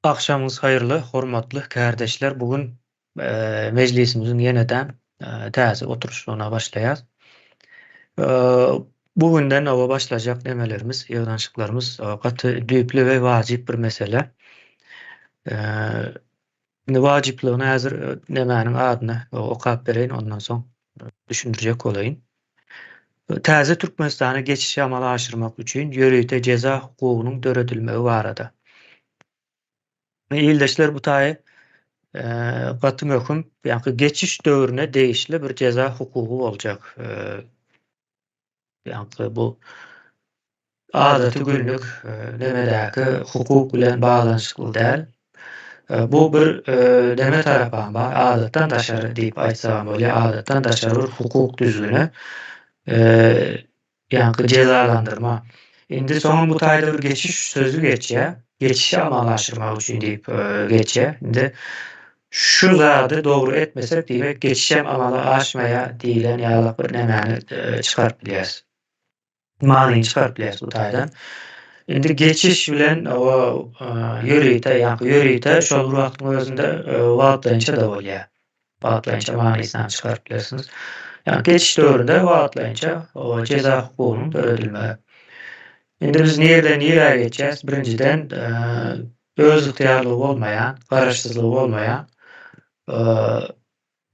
Akşamınız hayırlı, hormatly kardeşler. Bugün meclisimizin yeniden täze oturuşuna başlayaz. Bugünden ova başlayacak demelerimiz, yığdançyklarymız gaty düýpli we wajyp bir mesele. Wajyplygyny häzir nemäniň adyny okap bereýin, ondan soň düşündirjek bolaýyn. Täze Türkmenistana geçişi amala aşyrmak üçin ýöreýte ceza hukugynyň döredilmegi barada. Ildeşler bu taýy gaty möhüm, ýa-ni geçiş döwrüne değişli bir ceza hukugy boljak. Ýa-ni bu adaty günlük nemedäki hukuk bilen baglanyşykly däl. Bu bir deme tarapam bar, adatdan daşary diýip aýtsam bolýar, adatdan daşary bir hukuk düzgüni, ýa-ni cezalandyrma. Indi soňra bu taýda bir geçiş sözü geçýär. Geçişi amalaşdyrmak üçin diýip geçýär. Indi şu zady dogry etmesek diýmek geçişem amala aşmaýa diýilen ýa-da bir nemäni çykaryp bilýäs. Manyny çykaryp bilýäs bu taýdan. Indi geçiş bilen o ýöreýte ýa-ni ýöreýte şol bir wagtyň özünde wagtlanýa da bolýar. Wagtlanýa manysyny çykaryp bilýärsiňiz. Ýa-ni geçiş döwründe wagtlanýa o ceza hukugynyň döredilmegi. Indi biz nereden nereye geçeceğiz? Birinciden öz ihtiyarlığı bolmayan, garaşsyzlygy bolmayan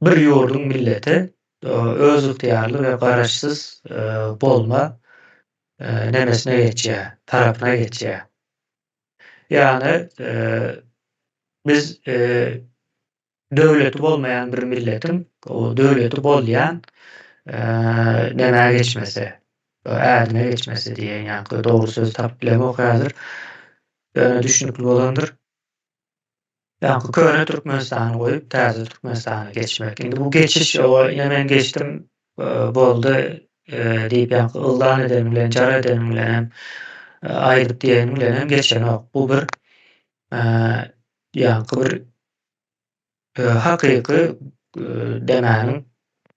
bir ýurdun milleti öz ihtiyarly we garaşsyz bolma nemesine geçýär, tarapyna geçýär. Ýani biz döwleti bolmayan bir milletin o döwleti bolýan näme geçmese, ädime geçmesi diýen, ýa-ni dogry söz tapyp bilemok häzir. Düşünikli bolandyr. Ýa-ni köne Türkmenistany goýup täze Türkmenistana geçmek. Indi bu geçiş men geçtim boldy diýip ýa-ni yldan eden bilen, jar eden bilen hem aýryp diýen bilen hem geçenok. Bu bir ýa-ni bir hakyky demäniň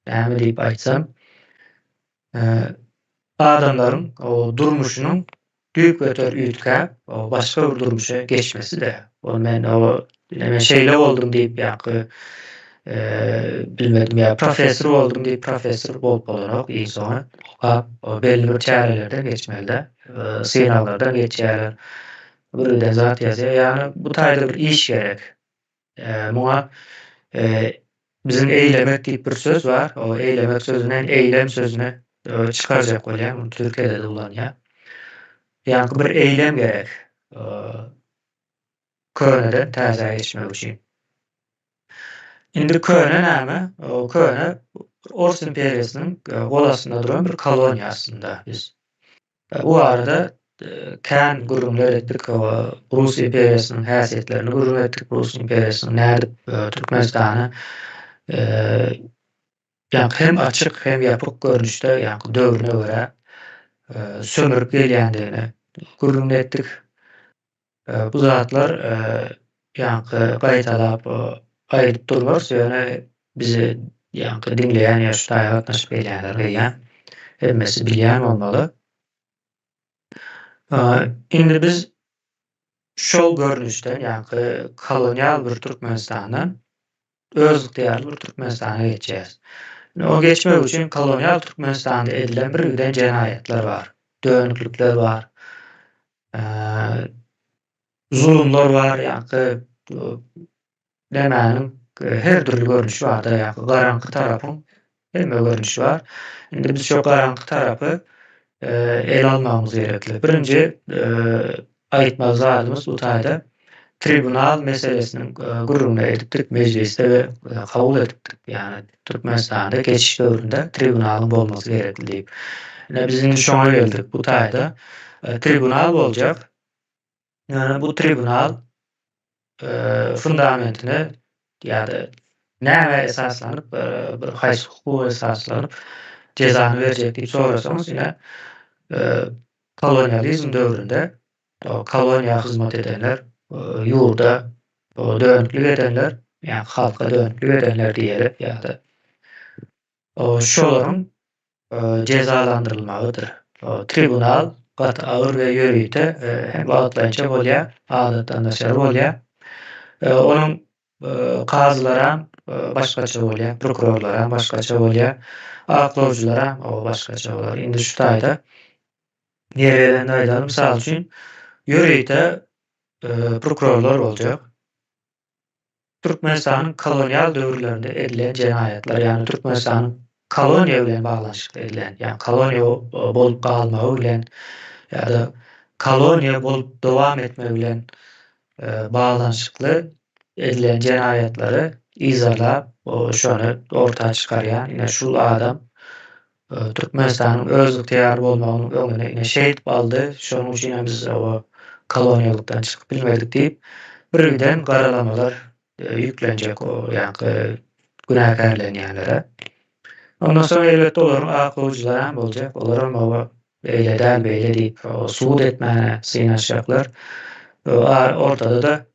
näme diýip aýtsam adamlaryň o durmuşynyň düýp göter üýtgäp o başga bir durmuşa geçmesi de. O men o näme şeýle boldum diýip ýa-ni bilmedim ýa professor boldum diýip professor bolup bolanok soňra o belli bir çärelerden geçmeli. Synawlardan geçýärler. Birden zat ýazýar. Ýani bu taýda bir iş gerek. Muňa bizim eýlemek diýip bir söz bar. O eýlemek sözünden eýlem sözüne çıkaracak bolýar. Türkiýede de ulanýar. Ýani bir eýlem gerek. Köneden täze geçmek üçin. Indi köne näme? O köne Rus imperiýasynyň golasynda duran bir koloniýa aslında biz. Bu arada kän gurulmalar etdik, Rus imperiýasynyň häsiýetlerini gurulma etdik. Rus imperiýasynyň näde Türkmenistany ýa-ni hem açyk hem ýapyk görnüşde ýa-ni döwrüne görä sömürüp gelýändigini gurulma etdik. Bu zatlar ýa-ni gaýtalap aýryp durmaz, ýöne bizi ýa-ni dinleýän ýa şu taýda gatnaşyp gelýänler beýän hemmesi bilýän bolmaly. Indi biz şol görnüşden ýa-ni kolonial bir Türkmenistandan öz ihtiyarly bir Türkmenistana geçýäs. O geçmek üçin kolonial Türkmenistanda edilen bir güden jenaýetler bar, dönüklikler bar, zulümler bar, ýa-ni nämäniň her türlü görnüşi bar da, ýa-ni garaňky tarapyň hemme görnüşi bar. Indi biz şu garaňky tarapy ele almamız gerekli. Birinji aýtmak zadymyz bu taýda tribunal meselesini gurulma edipdik mecliste we kabul edipdik. Yani Türkmenistanda geçiş döwründe tribunalyň bolmasy gerekli diýip. Biz indi şoňa geldik bu taýda. Tribunal boljak. Yani bu tribunal fundamentine ýa-da näme esaslanyp bir haýsy hukuka esaslanyp cezany berjek diýip sorasaňyz ýa kolonializm döwründe o koloniýa hyzmat edenler ýurda dönüklik edenler, ýa-ni halka dönüklik edenler diýerek ýa-da şolaryň cezalandyrylmagydyr. tribunal gaty agyr we ýöreýte hem wagtlança bolýar, adatdan daşary bolýar. Onuň kazylaram başgaça bolýar, prokurorlaram başgaça bolýar, aklawjylaram başgaça bolar. Indi şu taýda nereden aýdalym? Mysal üçin ýöreýte prokurorlar boljak. Türkmenistanyň kolonial döwürlerinde edilen jenaýatlar, ýani Türkmenistanyň koloniýa bilen baglanşykly edilen, ýani koloniýa bolup galmagy bilen ýa-da koloniýa bolup dowam etmegi bilen baglanşykly edilen jenaýatlary izalap, şonu ortağa çykarýan ine şul adam Türkmenistanyň öz ygtyýary bolmagynyň öňüne ine şehit boldy. Şonuň üçin biz koloniýalykdan çykyp bilmedik diýip birden garalamalar ýüklenjek ýa-ni günäkärlenýänlere. Ondan soň elbetde olaryň aklawjylary hem boljak. Olaram beýle däl beýle diýip suwd etmäne synaşjaklar. Ortada da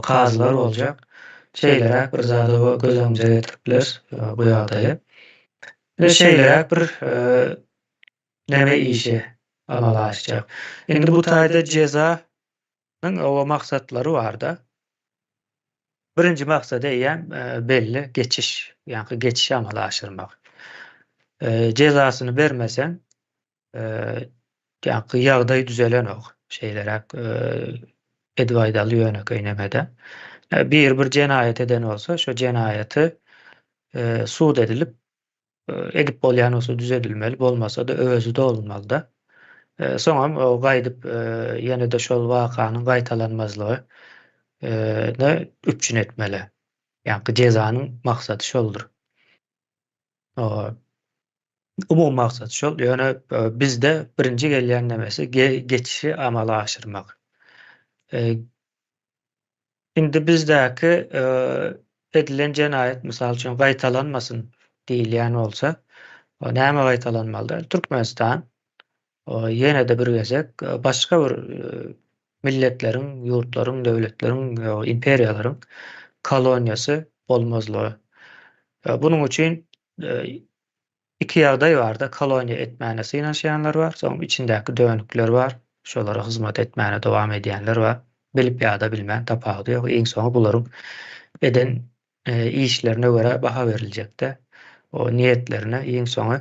kazylar boljak. Şeýleräk bir zady gözüňize getiripler bu ýagdaýy. Şeýleräk bir näme işi amala aşjak. Endi bu taýda jezanyň maksatlary bar-da. Birinji maksady eýem belli geçiş, ýani geçişi amala aşyrmak. Jezasyny bermesen ýani ýagdaý düzelenok. Şeýleräk edip aýdaly ýönekeýnemede. Bir jenaýat eden bolsa, şo jenaýaty suwd edilip edip bolýan bolsa düzelilmeli, bolmasa da özüde olmaly-da. Soňam gaýdyp ýene-de şol wakanyň gaýtalanmazlygy üpçün etmeli. Ýani jezanyň maksady şoldur. Umum maksat şol. Ýöne bizde birinji gelýän nemesi geçişi amala aşyrmak. Indi bizdäki edilen jenaýat mysal üçin gaýtalanmasyn diýilýän bolsa, näme gaýtalanmalydyr? Türkmenistan ýene-de bir gezek başga bir milletleriň, ýurtlaryň, döwletleriň, imperiýalaryň koloniýasy bolmazlygy. Bunuň üçin iki ýagdaý bar-da. Koloniýa etmäne synaşýanlar bar, soň içindäki dönükler bar. Şolara hyzmat etmäne dowam edýänler bar. Bilip ýa-da bilmän tapagy ýok. Eň soňy bularyň eden işlerine göre baha veriljekde. O niyetlerine eň soňy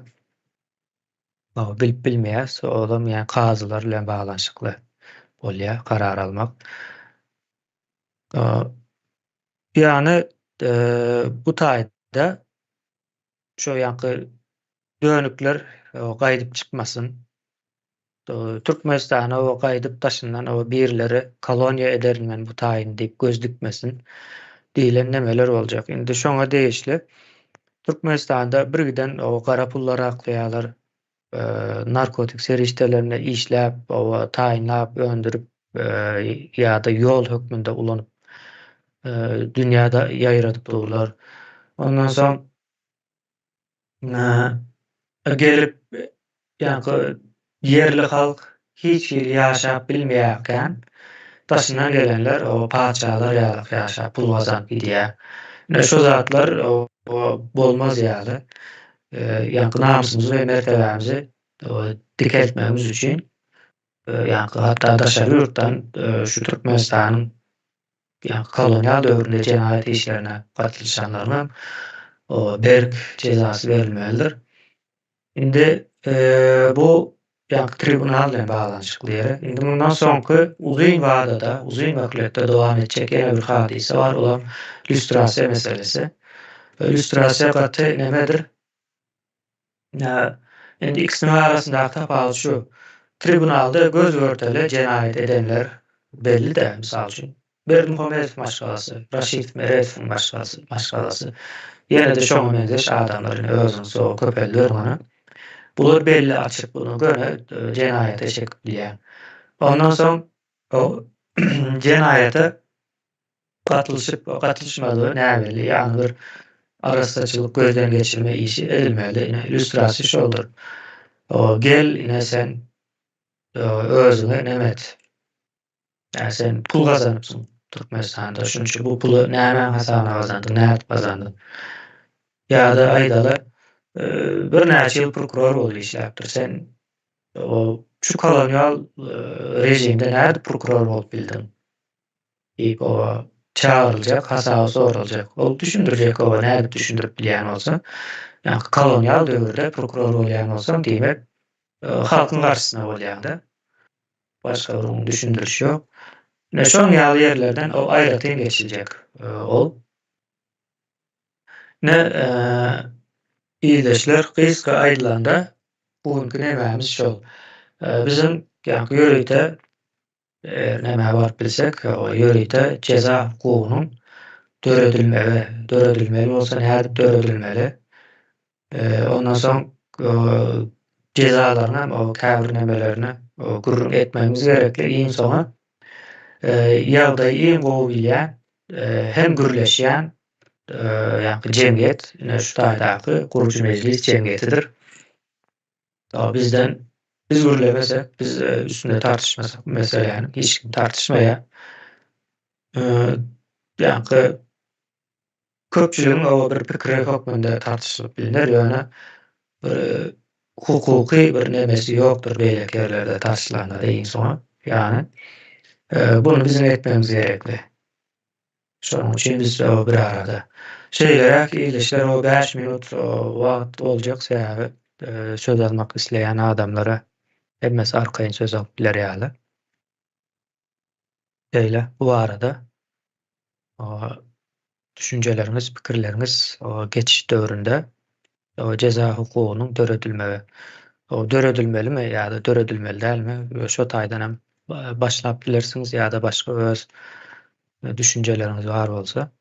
bilip bilmeýäs, olam ýani kazylar bilen baglanşykly bolýar, karar almak. Ýani bu taýda şo ýanky dönükler gaýdyp çykmasyn. Türkmenistana gaýdyp taşynan birleri koloniýa edermen bu taýyn diýip göz dikmesin diýilen nemeler boljak. Indi şoňa değişli Türkmenistanda birgiden gara pullar aklaýarlar, narkotik serişdelerine işläp, taýynlap, öndürüp ýa-da ýol hökmünde ulanyp dünýäde ýaýratyp dururlar. Ondan soň gelip ýani yerli halk hiç ýeri ýaşap bilmeýärken taşynan gelenler paçalar ýaşap pul gazanyp gidýär. Şo zatlar bolmaz ýaly. Ýani namsymizi we mertebemizi dikeltmemiz üçin ýani hatda daşary ýurtdan şu Türkmenistanyň ýani kolonial döwründe jenaýat işlerine gatnaşanlaryna berk jezasy berilmelidir. Indi bu ýani tribunal bilen baglanşykly ýere. Indi bundan soňky uzun vadada, uzun wagtda dowam etjek ýene bir hadise bar, o lüstrasiýa meselesi. Lüstrasiýa gaty nemedir? Indi ikisiniň arasyndaky tapagy şu. Tribunalda göz görteli jenaýat edenler belli-de, mysal üçin Berdimuhammedow başgalasy, Raşid Meredow başgalasy. Ýene-de şoňa benzeş adamlaryň özüň so köpel dörmany. Bular belli açyk bunu göre jenaýata çekip bilýär. Ondan soň o jenaýata gatnaşypmagy näbeli, ýani bir arasaçylyk gözden geçirme işi edilmeli. Illüstrasiýa şoldur. Gel ine sen özüňe nemet. Ýani sen pul gazanypsyň Türkmenistanda. Şunçy bu pulu näme hasana gazandyn, näde gazandyn? Ýa-da aýdaly bir näçe ýyl prokuror bolup işläpdir. Sen Şu kolonyal rejimde näde prokuror bolup bildin? Diýip çağırılacak, hasaba sorulacak. Ol düşündirecek näde düşündirip bilýän bolsa, ýa kolonyal döwürde prokuror bolýan bolsam diýmek, halkyň garşysyna bolýan-da. Başga bir düşündürüş ýok. Şoň ýaly ýerlerden aýratyn geçiljek. Ol ne iýleşler gysga aýdylanda bugünkü nämämiz şol. Bizim ýöregde näme bar bilsek, ýöregde ceza hukugynyň döredilmeli bolsa näde döredilmeli? Ondan soň cezalaryna, käbir nämelerini gurrun etmemiz gerekli. Iň soňa ýagdaý iň gowy bilýän hem gürleşýän ýa-ni jemgyýet şu taýdaky Guruç Mejlis jemgyýetidir. Biz gürlemesek, biz üstünde tartışmasak bu meseleni hiç kim tartışmaýar. Ýa-ni köpçüligiň bir pikiri hökmünde tartışylyp bilinir ýöne bir hukuky bir nemesi ýokdur beýleki ýerlerde tartışylanda iň soňa. Ýani bunu bizim etmemiz gerekli. Şonuň üçin biz bir arada şeýleräk iýleşler 5 minut wagt boljak sebäbi söz almak isleýän adamlara hemmesi arkaýyn söz alyp biler ýaly. Şeýle bu arada düşünceleriniz, pikirleriniz geçiş döwründe ceza hukugynyň döredilmegi. Döredilmelimi ýa-da döredilmeli dälmi? Şo taýdan hem başlap bilersiňiz ýa-da başga öz düşünceleriniz bar bolsa.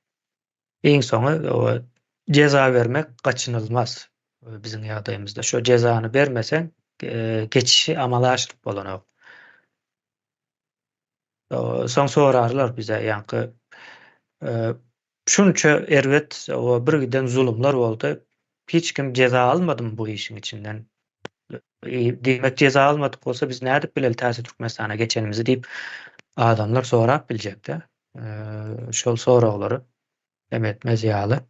Iň soňy ceza vermek gaçynylmaz bizim ýagdaýymyzda. Şo cezany bermeseň geçişi amala aşyryp bolanok. Soň sorarlar bize ýa-ni şunça erwet bir giden zulümler boldy. Hiç kim ceza almadymy bu işin içinden? Demek ceza almadyk bolsa biz näde bileli täze Türkmenistana geçenimizi diýip adamlar sorap biljekde. Şol soraglary emetmez ýaly.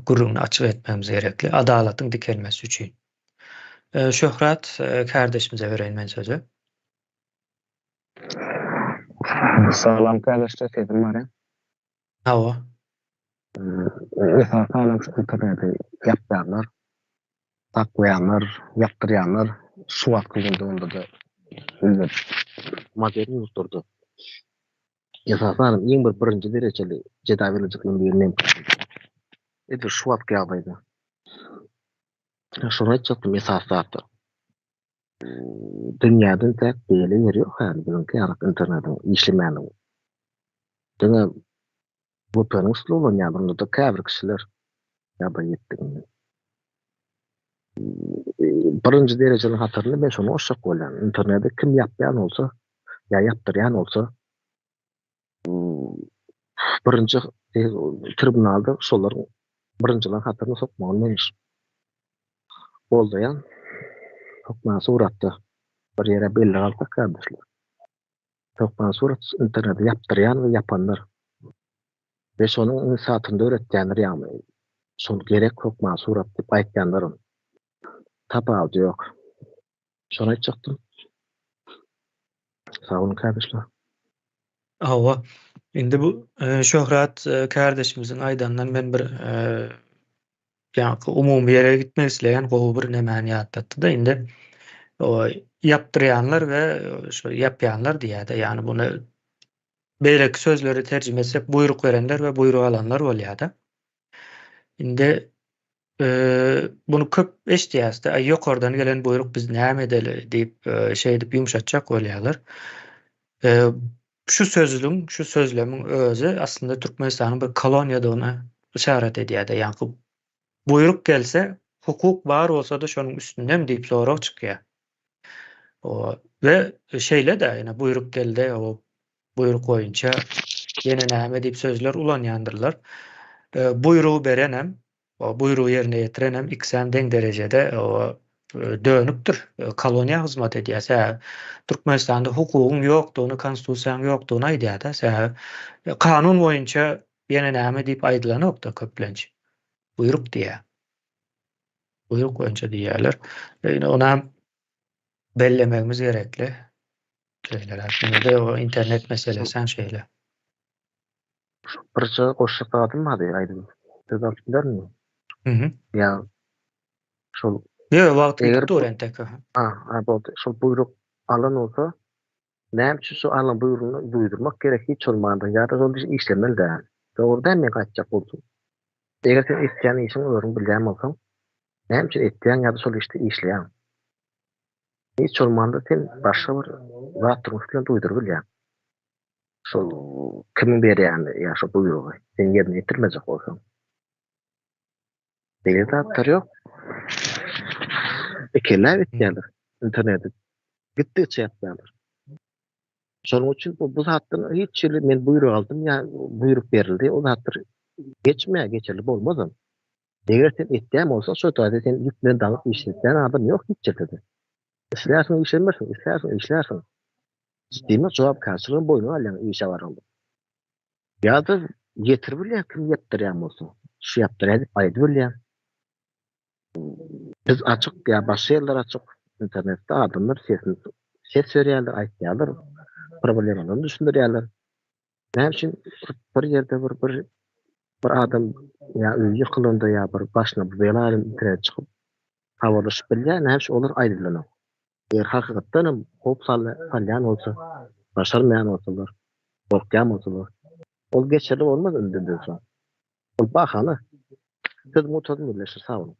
Gurrunu açyk etmemiz gerekli. Adalatyň dikelmesi üçin. Şöhrat kardeşimize bereýin men sözü. Salam kardeşler, sesim var ya. Hawa. Sağlam şu interneti yapýanlar, taklayanlar, yaptıryanlar, şu kılındığında da materyal unuturdu. Esasen iň birinji derejeli ceza veriljekliň birine edir şu wagt ýagdaýda. Şonu aýtjakdym esasatda. Dünýäde tek beýle yer ýok häzir bizimki internetin işlemäni. Dünýä bu pönüsli olan ýa-da da käbir kişiler ýa-da ýetdi. Birinji derejeli hatyryny ben şonu oşak bolýan. İnternetde kim yapýan bolsa, ýa yapdyrýan bolsa, birinji tribunalda şolaryň birinjiler hatyryny sokmagy mümkin. Boldaýan hukma suratda bir ýere belli alsak kardeşler. Hukma surat internetde yapdyrýan we yapanlar. Ve şonuň insatynda öğretýänler ýa-ni şol gerek hukma surat diýip aýtýanlarym tapagy ýok. Şonu aýtjakdym. Sağ olun kardeşler. Hawa. Indi bu Şöhrat kardeşimizin aýdandan men bir ýa-ni umumy ýere gitmek isleýän gowy bir nämäni ýatdatdy-da indi yapdyrýanlar we şo yapýanlar diýär-de. Ýani bunu beýleki sözleri terjime etsek buyruk verenler we buyruk alanlar bolýar-da. Indi bunu köp eşdiýäsde, ýokardan gelen buyruk biz näme edeli diýip şey diýip ýumşatjak bolýarlar. Şu sözlemiň özü aslında Türkmenistanyň bir koloniýadygyna işaret edýär-de. Ýani buyruk gelse, hukuk bar bolsa da şonuň üstünden diýip sorak çykýar. Ve şeýle de ýene buyruk gelde, buyruk boýunça ýene näme diýip sözler ulanýandyrlar. Buyruğu berenem, o buyruğu yerine getirenem ikisem deň derejede dönüpdir. Koloniýa hyzmat edýär. Türkmenistanda hukugyň ýokdugyny, konstitusiýaň ýokdugyny aýdýar-da. Kanun boýunça ýene näme diýip aýdylanok da köplenç. Buyruk diýär. buyruk önce diýerler. Ýene ona bellemegimiz gerekli. Şeyler hakkında o internet meselesi şeyle. Birçe goşak adymady aýdym. Siz alpdylarmy? Hı hı. Ya şol Yo, wagt eger gitipdi bu örentek. boldy. Şol buyruk alan olsa näme üçin şu alan buyrugyny duýdurmak gerek hiç olmanda ýa-da şol iş işlemeli däl. Dogry däl men gaçjak bolsam. Eger sen etýän işiň öwrüni bilýän bolsaň, näme üçin etýän ýa-da şol işte işleýän? Hiç olmanda sen başga bir zat turmuşdan duýdurup bilýän. Şol kim berýän ýa şol buyrugy sen ýerine ýetirmejek bolsaň. Beýle zatlar ýok. Ekeler etýärler interneti. Gitti çäpler. Şonuň üçin bu zatdan hiç şeýle men buyruk aldym ýa buyruk berildi. O zatlar geçerli bolmazam. Eger sen etýän bolsa şo taýda sen ýüklen dalıp işletýän adam ýok hiç çetede. İşlersin, işlemezsin, işlersin. Sisteme cevap karşılığın boyunu alyan işe varıldı. Ya da getir bilýän kim yaptıryan bolsa. Şu yaptıryan aýdy bilýän. Biz açık ya başka yerler açık. İnternette adamlar ses berýärler, aýtýarlar. Problemlerini düşündürýärler. Näme üçin bir ýerde bir adam ya öýü ýykylynda ya bir başyna bir bela internet çykyp habarlaşyp bilýär, näme üçin olar aýdylanyr. Eger hakykatdan hop salýan bolsa, başarmaýan bolsalar, gorkýan bolsalar, ol geçerli bolmaz öldürdiň soň. Ol bahany siz mutadyn birleşir sağ olun.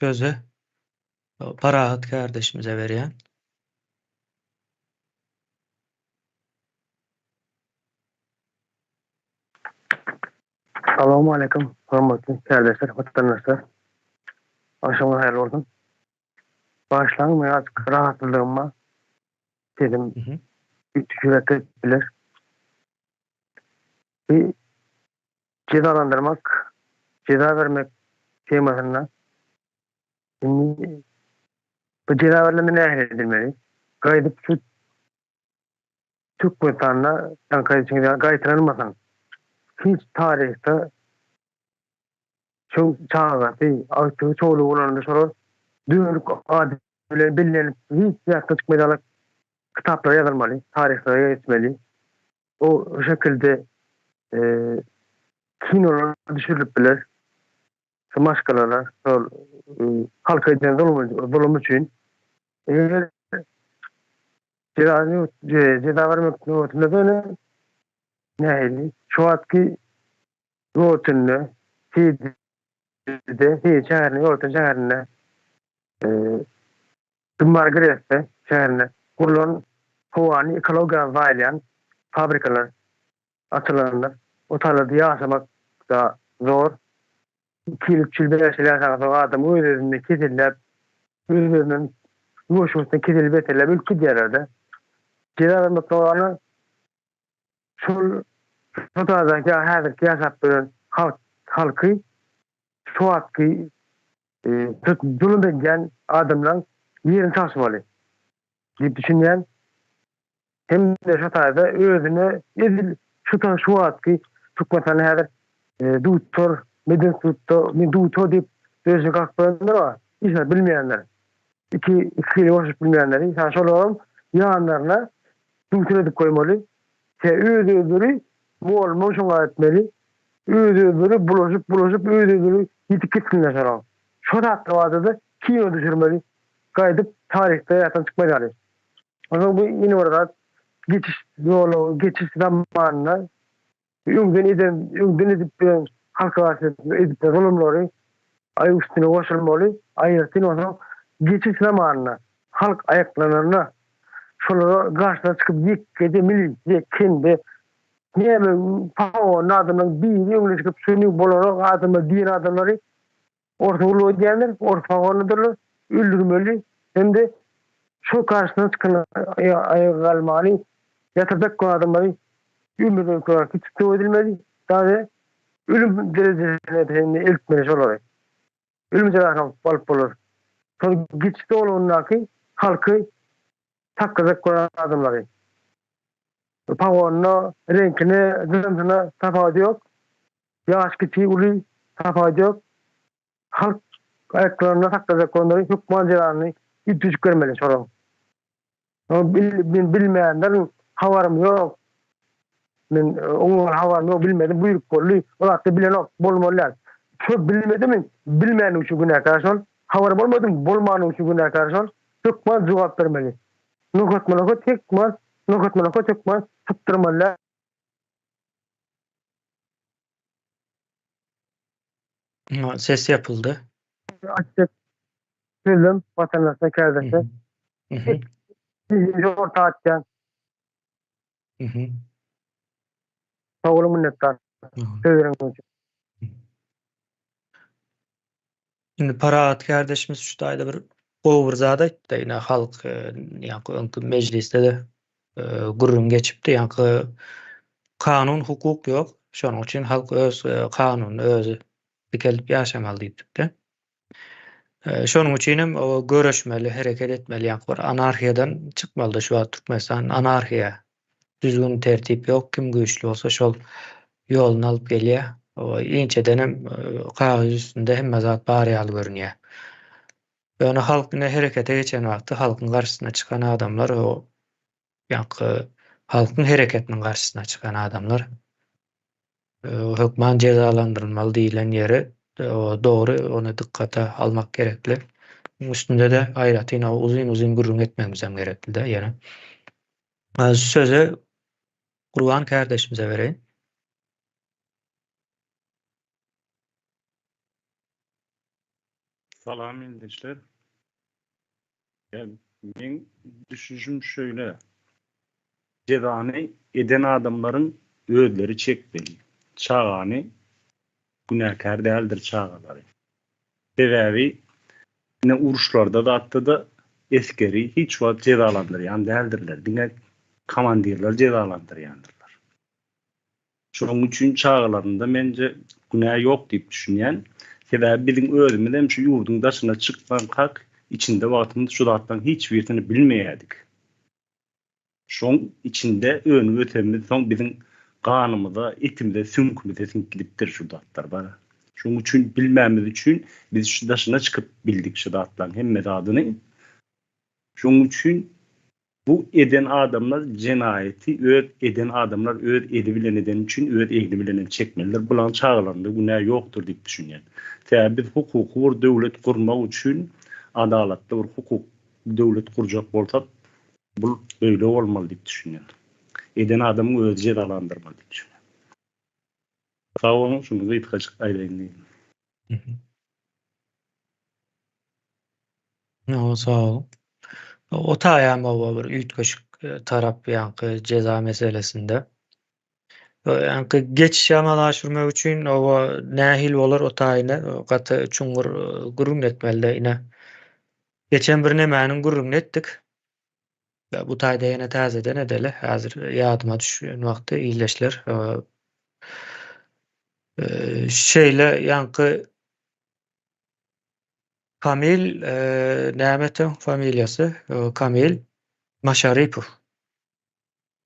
Sözü Parahat kardeşimize berýän. Assalamu alaikum. Hormatly kardeşler, vatandaşlar. Akşamlar hayırlı olsun. Başlangıç men azıcık rahatsızlığıma dedim. Bir tükürek bilir. Bir cezalandırmak, ceza vermek temasına. Şimdi bu ceza verilen ne edilmeli? Gayet şu Türk vatanına gayetlenmesen hiç tarihte şu çağatı artık çoğulu olanında sorar düğünlük adetleri bilinen hiç yaklaşık çıkmayarak kitaplara yazılmalı, tarihlere geçmeli. O şekilde kinolar düşürülüp bilir. Maşkalara, halka edilen zulüm için eğer ceza vermek niyetinde böyle nehli şu atki niyetinde hiç şehirine, yolta şehrine Margaret'te şehrine kurulan kovani ekologa vaylayan fabrikalar açılanlar. O tarlada yaşamak da zor. 2 yıl çilbeler şeyler sana adam özlerinde kesiller özlerinin yoğuşmasını kesilip beterler ülke diğerlerde. Ceza vermek olanı şu tarzaki hazırki yaşap böyle halkı şu atki zulüm edilen adamlar yerini çalışmalı deyip düşünen hem de şu tarzda özüne şu atki tutmasan hazır doktor Meduto deyip özü kalkmayanlar var. İşte bilmeyenler. İki boşluk bilmeyenler. İnsan şolalım yanlarına doktor edip koymalı. Özü moşuna etmeli. Özü bulaşıp özü yitip gitsinler şolalım. Şu tatlı vardı kino düşürmeli. Kaydıp tarihte yatan çıkmayalı. O zaman bu yine orada geçiş zamanına Ümden edip halka karşı edip zulümleri ay üstüne koşulmalı. Ayırtın o zaman geçiş zamanına halk ayaklarına şunları karşısına çıkıp yekmeli, kendi niye mi pahalı adamın bir yılını çıkıp sönük bolarak adamı diğer adamları ortalığı diyenler ortalığı öldürmeli. Hem de şu karşısına çıkan ayağı almalı yatırdak adamları ümreden kadar küçük edilmeli. Daha ölüm derecesine ilk olarak. Ölüm cezasına balık olur. Sonra geçti olunaki halkı takkazak koyan adamları. Pavanına, renkine, zırhına tafavut yok. Yaş küçüğü ulu tafavut yok. halk ayaklarına saklayacak onların hükman cevabını düzgün görmeli soran. O bilmeyenlerin havarım yok. Men onun havarım yok bilmedim buyruk bolly. Olar da bilen ok bolmalar. Şu bilmedi mi? Bilmeyen şu güne karşı havar bolmadım bolmanın şu güne karşı hükman cevap vermeli. Nukat hükman nukat hükman tutturmalar. Ses yapıldı. Açık film vatandaşına Hı kerdesi. hı. Hı hı. Birinci orta atcan. Hı hı. Sağ olun minnettar. Hı. Sözlerim için. Şimdi Paraat kardeşimiz şu dayda bir Gowurzada da yine halk yani mecliste de gurrun geçipdi. Yani kanun hukuk yok. Şonuň üçin halk öz kanunyny özü dikelip ýaşamaly diýipdi. Şonuň üçinem o göreşmeli, hereket etmeli. Yani bir anarhiyadan çıkmaly şu an Türkmenistan anarhiya. Düzgün tertip yok. Kim güýçli bolsa şol ýoluny alyp gelýär. O inçedenem kagaz üstünde hemme zat bar ýaly görünýär. Yani halk ne herekete geçen wagty halkyň garşysyna çıkan adamlar o ýa-ni halkyň hereketiniň garşysyna çıkan adamlar hökman cezalandyrylmaly diýilen ýeri o dogry ony dikkate almak gerekli. Üstünde de aýratyna uzun gurrun etmegimiz gerekli-de ýene. Söze Gurban kardeşimize bereýin. Salam gençler. Yani men düşünüşüm şöyle. Cezany eden adamların öýleri çekmeli. Çağany günäkär däldir çağalary. Sebäbi ne uruşlarda da atda da eskeri hiç wagt cezalandyrýan däldirler. Diňe komandirler cezalandyrýandylar. Şonuň üçin çağalarynda mence günä ýok diýip düşünýän. Sebäbi biziň özümizem şu ýurduň daşyna çykman hak içinde wagtymyz şu zatdan hiç birini bilmeýädik. Şoň içinde önü ötemiz soň biziň kanymyza, etimize, sümkümüze siňkilipdir şu zatlar bar. Şoň üçin bilmämiz üçin biz şu daşyna çykyp bildik şu zatlaryň hemme zadyny. Şoň üçin bu eden adamlar cinayeti eden adamlar öz eli bilen eden üçin öz ehli bilen çekmeliler. Bulan çağlarında günah yoktur diýip düşünýän. Sebäbi biz hukuky bir döwlet kurmak üçin adalatly bir hukuk döwlet kurjak bolsak bu öyle bolmaly diýip düşünýän. Eden adamı öz cezalandyrmaly diýip düşünýän. Sağ olun, şunu da ýetgaçyk aýdaýyn diýdim. No, sağ ol. O taýam o bir üýtgeçik tarap ýa-ni ceza meselesinde. Ýa-ni geçiş amalaşdyrmak üçin o nähil bolar o taýyna gaty çuňgur gurrun etmeli ine. Geçen bir nemäniň gurrun etdik. Bu taýda ýene täzeden edeli. Häzir ýadyma düşýän wagty iýleşler. Şeýle ýa-ni Kamil nämetem familiýasy Kamil Maşarypov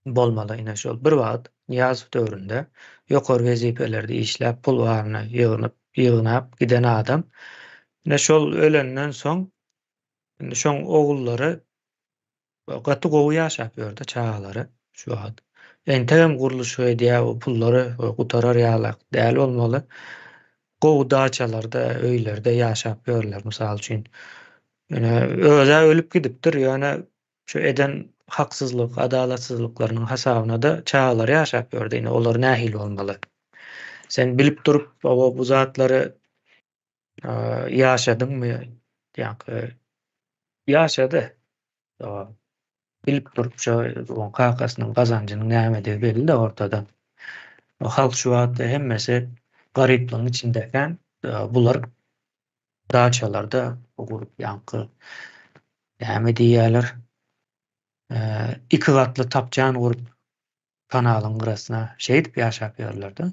bolmaly ine şol bir wagt Niýazow döwründe ýokary wezipelerde işläp pul baryny ýygnap giden adam. Ine şol ölenden soň şoň ogullary gaty gowy ýaşap ýördi çağalary şu wagt. Entegem gurulşy edýär o pullary gutarar ýalak däl bolmaly. Gowy daçalarda, öýlerde ýaşap ýörler mysal üçin. Öze ölüp gidipdir ýöne şu eden haksızlyk, adalatsyzlyklarynyň hasabyna da çağalar ýaşap ýördi. Ine olar nähil bolmaly. Sen bilip durup bu zatlary ýaşadyňmy? Ýa-ni ýaşady. Bilip durup şu kakasynyň gazanjynyň näme belli ortada. O halk şu wagtda hemmesi garyplygyň içindeken bular daçalarda gurup ýa-ni näme diýýärler? Iki gatly tapjan gurup kanalyň gyrasyna şeýdip ýaşap ýörler-de.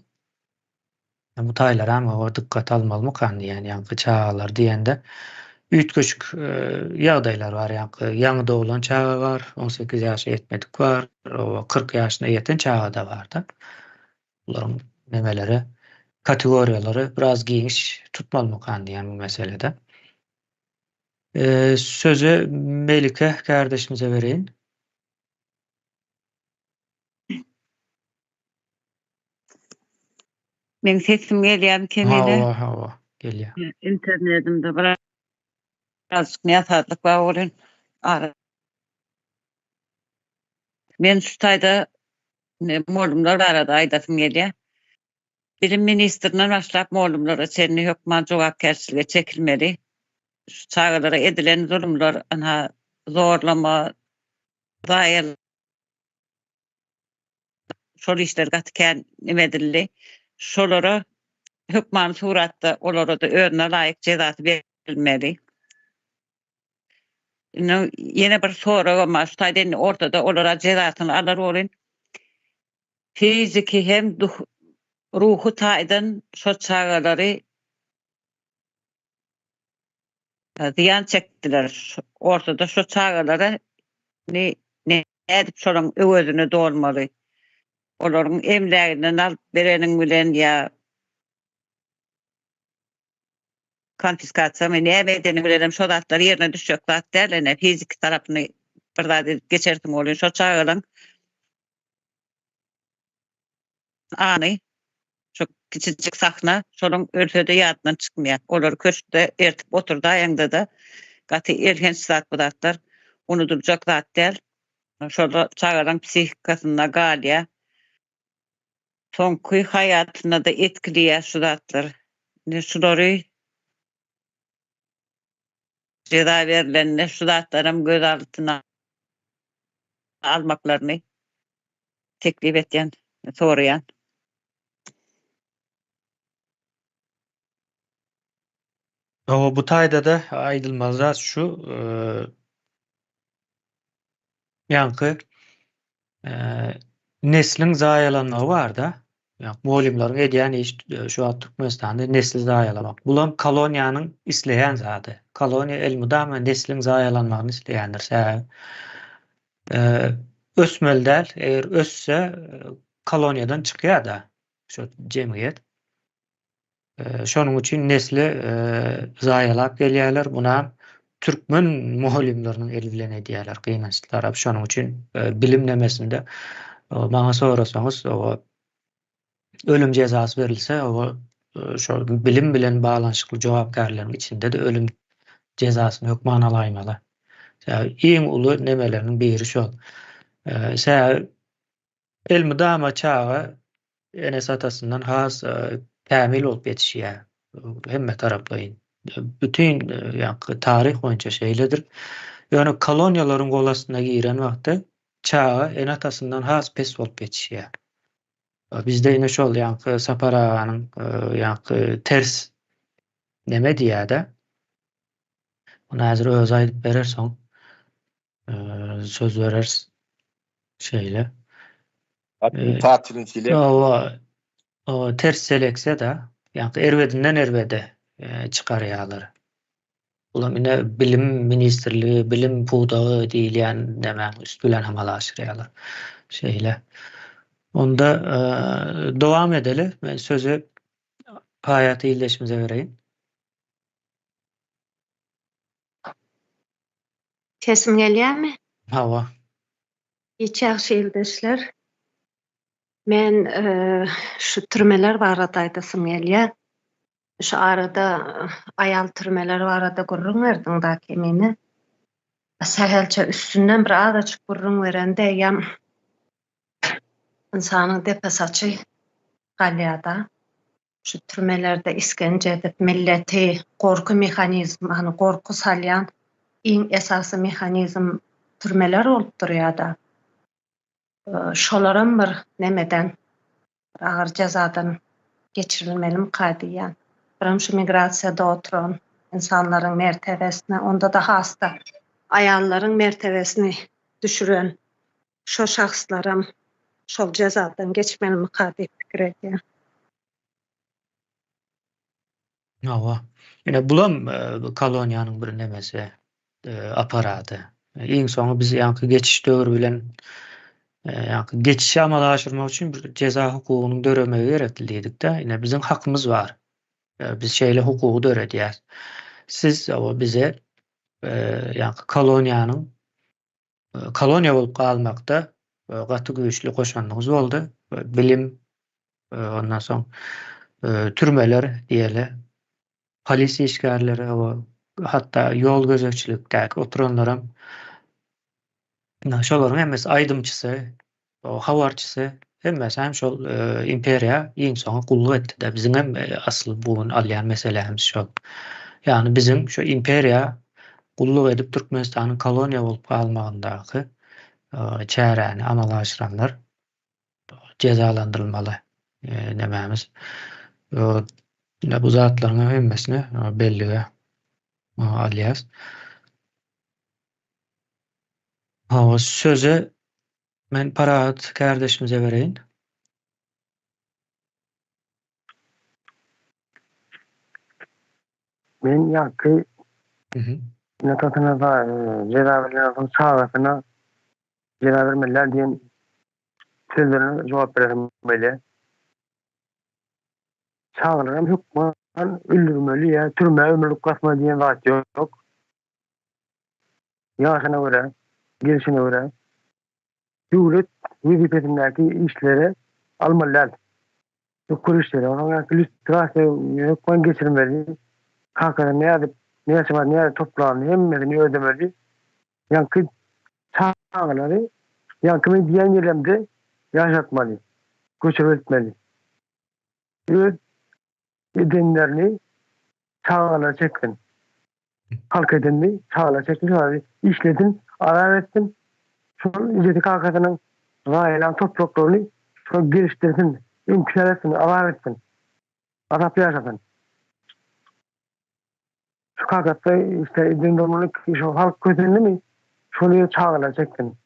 Bu taýlar hem dikkat almaly kan ýani çağalar diýende üýtgeçik ýagdaýlar bar ýa-ni ýaňy dowulan çaga bar, 18 ýaşa ýetmedik bar, 40 ýaşyna ýeten çaga da bar-da. Bularyň nemeleri kategoriyaları biraz geniş tutmalı mı diyen bu meselede. Sözü Melike kardeşimize vereyim. Men sesim gelýän kemeli. Hava geliyor. İnternetimde birazcık niyazatlyk bar bolan. Men şu taýda molumlar arada aýdasym gelýär. Bilim ministrinden başlap molumlara çenli höküman jogapkärçilige çekilmeli. Şu çağlara edilen zulümler, ana zorlama, zaýal şol işler gatykän nimedildi. Şolara höküman suratda olara da özüne laýyk jezasy berilmeli. Yine bir soru ama şu taýda ortada olara jezasyny alar bolyn. Fiziki hem ruhu taýdan şo çağları ziyan çekdiler. Ortada şu çağları ne edip şoň özüne dolmaly. Olaryň emläginden alyp bereniň bilen ya konfiskasiya men edeni bilen şo zatlar ýerine düşjek zat derlene fizik tarapyny bir zat geçerdim bolýan şo çağılaň any şo kiçik sahna şonuň ölsede ýadydan çykmaýar. Olar köşkde ertip oturdy aýanda da gaty ergenç zat bu zatlar unutulacak zat däl. Şo çağılaň psihikasyna galýa. Soňky hayatyna da etkileýär şu zatlar. Şolary ceza verilenine şu zatlarym göz aldyna almaklaryny teklip etýän, soraýan. Bu taýda da aýdylmaz zat şu ýanky neslin zaýalanmagy bar da. Ýa muallimlaryň edýän iş şu an Türkmenistanda nesli zaýalamak. Bulam koloniýanyň isleýän zady. Koloniýa elmudama neslin zaýalanmagyny isleýändir. Ösmeldäl, eger össe koloniýadan çykýar da şu jemgyýet. Şonuň üçin nesli zaýalap gelýärler. Buna Türkmen muallimlarynyň eli bilen edýärler, gynançylar. Şonuň üçin bilim nemesinde maňa sorasaňyz ölüm cezası verilse şo bilim bilen bağlanşykly jogapkärleriň içinde de ölüm cezasyny hökman alaýmaly. Iň uly nemeleriniň biri şol. Elmudama çağı Enes atasından has kämil bolup ýetişýär. Hemme taraplaýyn. Bütün tarih boýunça şeýledir. Ýöne koloniýalaryň golasyna giren wagtda çağı Enes atasından has pes bolup ýetişýär. Bizde ine şol Sapar aganyň ters neme diýär-de. Onu häzir öz aýdyp berersoň söz berers şeýle. Tatilin O ters seleksiýa da erwedinden erwede çykarýarlar. Ulam ine bilim ministrligi, bilim pudagy diýilýän näme üst bilen hamalaşýarlar. Şeýle. Onda dowam edeli. Men sözü Haýaty ýyldaşymyza bereyim. Sesim gelýärmi? Hawa. Ýaşy ýyldaşlar. Men şu türmeler barada aýdasym gelýär. Şu arada aýal türmeler barada gurrun berdiň da kemini. Sähelçe üstünden bir adaçyk gurrun berende ýam insanyň depesaçy galýada. Şu türmelerde iskence edip milleti korku mehanizmi, korku salyan iň esasy mehanizm türmeler bolup durýar. Şolaram bir nemeden agyr jazadan geçirilmeli kadiýan. Biram şu migrasiýada oturan insanlaryň mertebesine, onda da hasta aýallaryň mertebesini düşüren şo şahslaram şol jazadan geçmeli kadiýip pikir edýär. Hawa. Ine bulam koloniýanyň bir nemesi, aparady. Iň soňy biz ýanky geçiş döwrü bilen Yani geçişi amalaştırmak için bir ceza hukukunun döremeği gereklilik de yine bizim hakkımız var. Biz şeyle hukuku dörediyiz. Siz o bize yani koloniya bolup kalmakta katı güçlü koşanlığınız oldu. Bilim ondan sonra türmeler diyele polisi işgalleri o hatta yol gözetçilikteki oturanlara şolaryň hemmesi aýdymçysy, o habarçysy hemmesi hem şol imperiýa iň soňa gulluk etdi-de. Bizim hem asl bugun alýan meselemiz şol. Yani bizim şu imperiýa gulluk edip Türkmenistanyň koloniýa bolup galmagyndaky çäreni amalaşyranlar cezalandyrylmaly. Nämemiz bu zatlaryň hemmesini bellige alýas. Sözü men Parahat kardeşimize bereýin. Men ýaky natatyna jera berýän çağatyna jera bermeler diýen sözlerine jogap berem bele. Çağlarym hukman öldürmeli ýa türme ömürlük gasma diýen zat ýok. Ýaşyna görä, gelişine görä döwlet wezipetindäki işlere almalar. Hukuk işleri, ona illüstrasiýa hukman geçirmeli. Kakara näde näçe toplanýar, hemmesini ödemeli. Ýa-ki çağlary ýa-ki diýen ýerlemde ýaşatmaly, göçüp etmeli. Öz edenlerini çağlara çekin. Halk edenini çağlara çekin. İşledin, arar ettin. Şunun ücreti kalkasının raylan topraklarını şunu geliştirsin. İmkan etsin, arar etsin. Adap yaşasın. Şu kalkasta işte edenlerini şu halk kötülüğünü mi? Şunu çağlara çekin.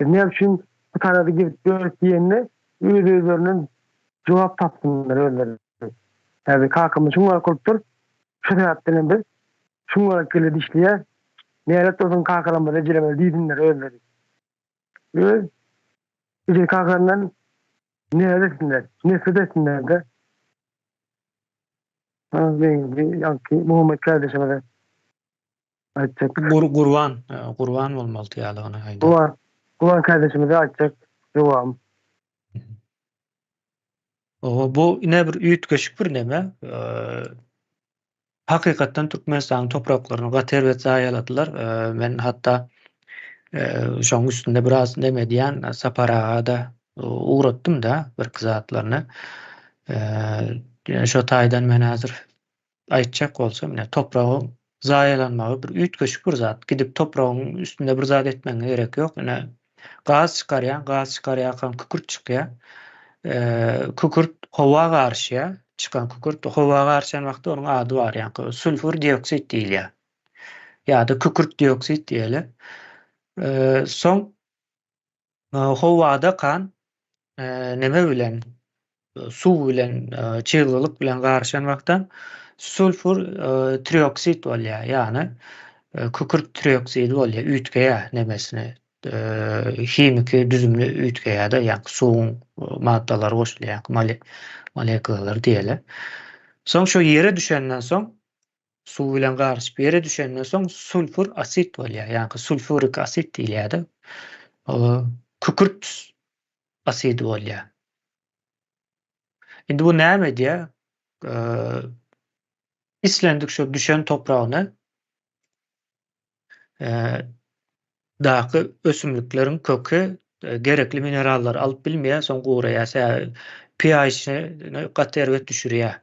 Ne için bu tarafa gidip dört diyenine özlerinin cevap tapsınlar öyle. Yani kalkımı şunlar kultur, şu hayattan bir şunlar kele dişliye neyret olsun kalkalım receremel diyinler öyle. Öyle bir kalkandan neyretsinler, nefret etsinler de. Yankı Muhammed kardeşime de açacak. Kurban olmalı diyalığına. Kurban kardeşime de açacak. Devam. Bu yine bir üýtgeçik bir neme. Hakykatdan Türkmenistanyň topraklaryny gaterwet zaýaladylar. Men hatda şoň üstünde biraz demediýän Saparada uğratdym da bir kızatlaryny. Şo taýdan men häzir aýtjak bolsam, topragyň zaýalanmagy bir üýtgeçik bir zat. Gidip topragyň üstünde bir zat etmeňe gerek ýok. Gaz çykarýan kükürt çykýar. Kükürt howa garşy çıkan kükürt howa garşan wagtda onuň ady bar, ýa-ni sulfur dioksit diýilýär. Ýa-da kükürt dioksit diýeli. Soň howada kan neme bilen suw bilen çygylyk bilen garşan wagtda sulfur trioksit bolýar, ýa-ni kükürt trioksidi bolýar, üýtgeýär nemesini. Himiki düzümlü üýtgeýär-de, ýa-ni suwuň maddalary goşulýar, molekulalar diýeli. Soň şu ýere düşenden soň suw bilen garşyp ýere düşenden soň sulfur asit bolýar, ýa-ni sulfurik asit diýilýär-de. Kükürt asidi bolýar. Indi bu näme diýär? İslendik şu düşen topragyny daky ösümlikleriň kökü gerekli minerallar alyp bilmeýär, soň guraýar, pH-ni gaterwet düşürýär.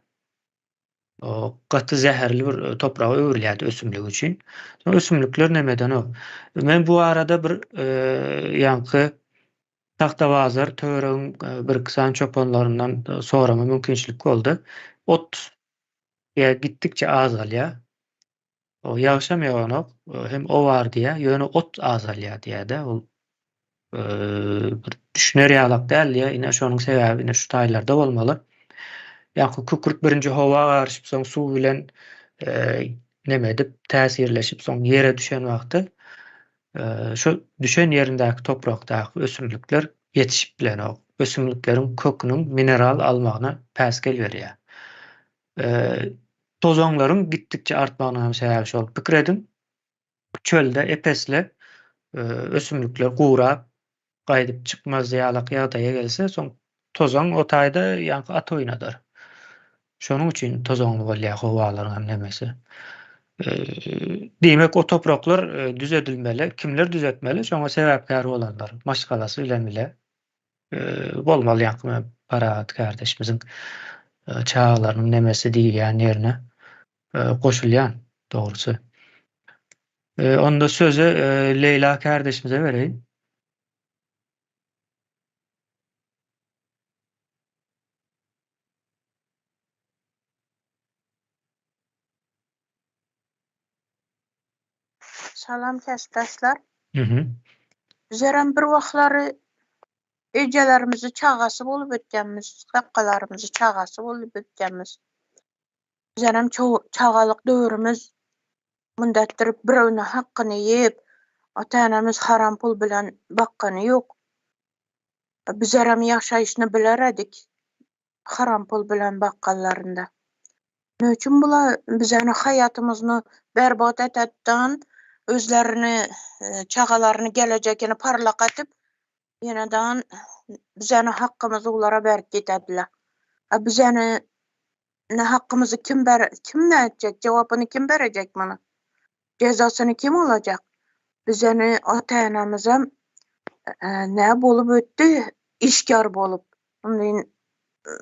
O gaty zäherli bir toprağa öwürlýär ösümlik üçin. Soň ösümlikler nämeden o? Men bu arada bir ýaňky Taxtabazar töweregiň bir kısan çopanlaryndan sorama mümkinçilik boldy. Ot gitdikçe azalýar. O ýaşamaýan hem o bar diýär, ýöne ot azalýar diýär-de. Ol bir düşünerýärlik däl ýa, ine şonuň sebäbi ine şu taýlarda bolmaly. Ýa-ki kükürt birinji howa garşyp soň suw bilen neme edip täsirleşip soň ýere düşen wagty şu düşen ýerindäki toprakdaky ösümlikler yetişip bilen o ösümliklerin kökünün mineral almağına päskel berýär. Tozoňlaryň gitdikçe artmagyna hem sebäpçi bolup pikir edin. Çölde epesle ösümlikler gurap gaýdyp çykmaz ýalyk ýagdaýa gelse, soň tozoň o taýda ýanky at oýnadar. Şonuň üçin tozoňly bolýar howalaryň nemesi. Diýmek o topraklar düzedilmeli. Kimler düzetmeli? Şoňa sebäpkär bolanlar. Maşgalasy bilen bile bolmaly ýanky Parat kardeşimiziň çağalarynyň nemesi diýýän ýerine goşulýan dogrusy. Onda sözü Leyla kardeşimize vereyim. Salam kesdaşlar. Hı hı. Bizerem bir wagtlary ejelerimizi çağası bolup ötgenmiz, hakkalarymyzy çağası bolup ötgenmiz. Bizerem çağalyk döwrümüz mundatdyr birine hakkını ýep, ata-enemiz haram pul bilen bakkany ýok. Bizerem ýaşaýyşyny biler edik haram pul bilen bakkallarynda. Nöçün bula bizeni hayatımyzyny berbat etedden, özlerini, çağalaryny, gelejekini parlak atyp, ýenedan bizeni hakkymyzy ulara berip gitediler. Bizeni ne hakkımızı kim ne edecek? Cevabını kim verecek bana? Cezasını kim olacak? Bizeni ata-enemize ne bolup öttü? İşkar bolup. Ondan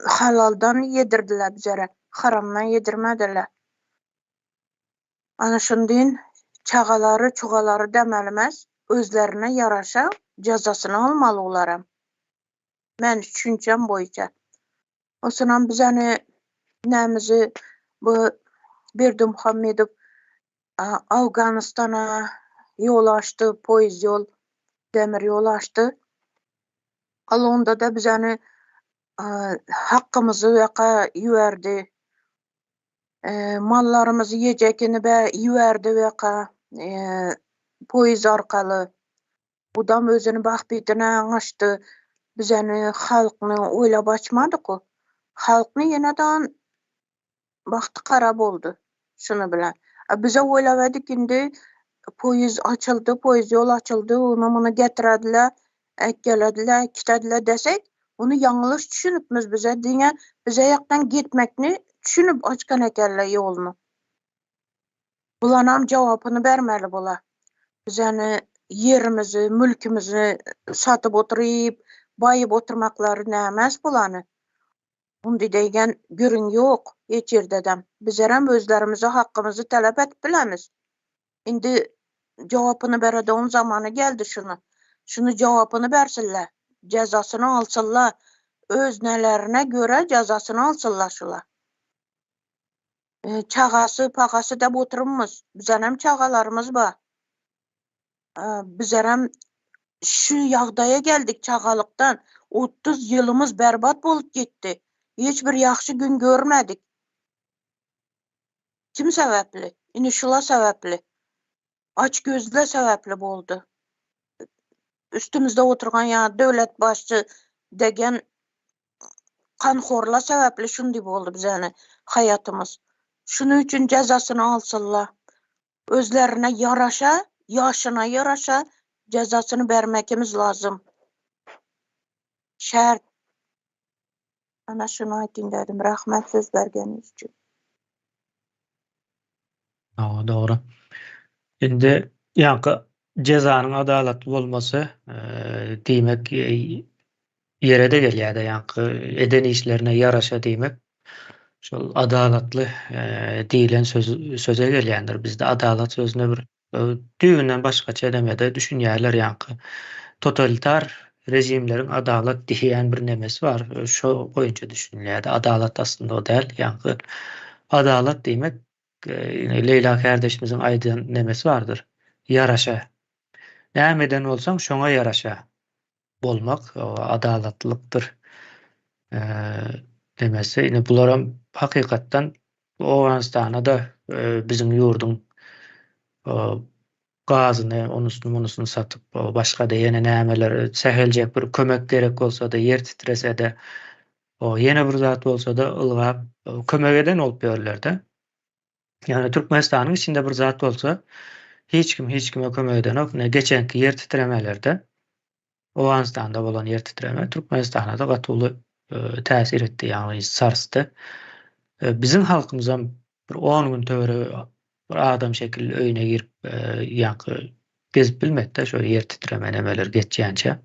halaldan yedirdiler bizere. Haramdan yedirmediler. Ana şundan çağaları, çugaları demelimez. Özlerine yaraşa cezasını almalı olaram. Men düşüncem boyunca. O zaman bizeni nämizi bu Berdimuhamedov Awganistana yol açtı, poyuz yol, demir yol açtı. Onda da bizeni hakkımızı yaka yüverdi. Mallarımızı yiyecekini be yüverdi yaka poyuz arkalı. Udam özünü bahbetine açtı. Bizeni halkını oylap açmadık o. Halkını yeniden baktı karab oldu. Şunu bilen. Bize oylap edik indi poyuz açıldı, poyuz yol açıldı. Onu bunu getirediler, gelediler, kitediler desek, onu yanlış düşünüpmiz bize. Diýen bize yaktan gitmekni düşünüp açkan ekerler yolunu. Bulanam cevabını vermeli bula. Bizeni yerimizi, mülkümüzü satıp oturup, bayıp oturmakları nämes bulanı. Undi deýgen görün yok, hiç yerdedem. Bizerem özlerimize hakkımızı talep edip bilemiz. Indi cevabını berediğin zamanı geldi şunu. Şunu cevabını bersinler. Cezasını alsınlar. Öz nelerine göre cezasını alsınlar şula. Çağası, pakası da oturumuz. Bizerem çağalarımız var. Bizerem şu ýagdaýa geldik çağalıktan. 30 yılımız berbat bolup gitti. Hiçbir yaxşı gün görmedik. Kim sebepli? Ine şula sebepli. Aç gözle sebepli boldu. Üstümüzde oturgan ya döwlet başçı degen kanhorla sebepli şundi boldu bizeni hayatımız. Şunu üçün cezasını alsınlar. Özlerine yaraşa, yaşına yaraşa cezasını vermekimiz lazım. Şert. Ana şunu aytayım dedim. Rahmet söz bergeniz üçün. Doğru. Indi ýanky cezanyň adalatly bolmasy diýmek ýere-de gelýär-de ýanky eden işlerine yaraşa diýmek. Şol adalatly diýilen söze gelýändir. Bizde adalat sözüne bir düýünden başgaça edemede düşünýärler ýanky. Totalitar rejimleriň adalat diýen bir nemesi var. Şo boýunça düşünýärdi. Adalat aslında o däl. Ýanky adalat diýmek Leyla kardeşimizin aydın nemesi vardır. Yaraşa. Nämeden olsaň şoňa yaraşa bolmak o adalatlylyktır. Demesi. Ine bularam hakykatdan Awganistana da bizim ýurdun gazını, onusunu satıp başka da yeni nämeler seheljek bir kömek gerek bolsa da yer titrese de o yeni bir zat bolsa da ılgap kömek eden olup berlerdi. Yani Türkmenistanyň içinde bir zat bolsa hiç kime kömek eden ok. Ne geçenki yer titremelerde Awganistanda bolan yer titreme Türkmenistana da gatyly täsir etdi, ýani sarsdy. Bizim halkymyzam bir 10 gün töre bir adam şekilli öýüne girip ýa-ni gezip bilmekde şöyle yer titreme nemeler geçýänçe.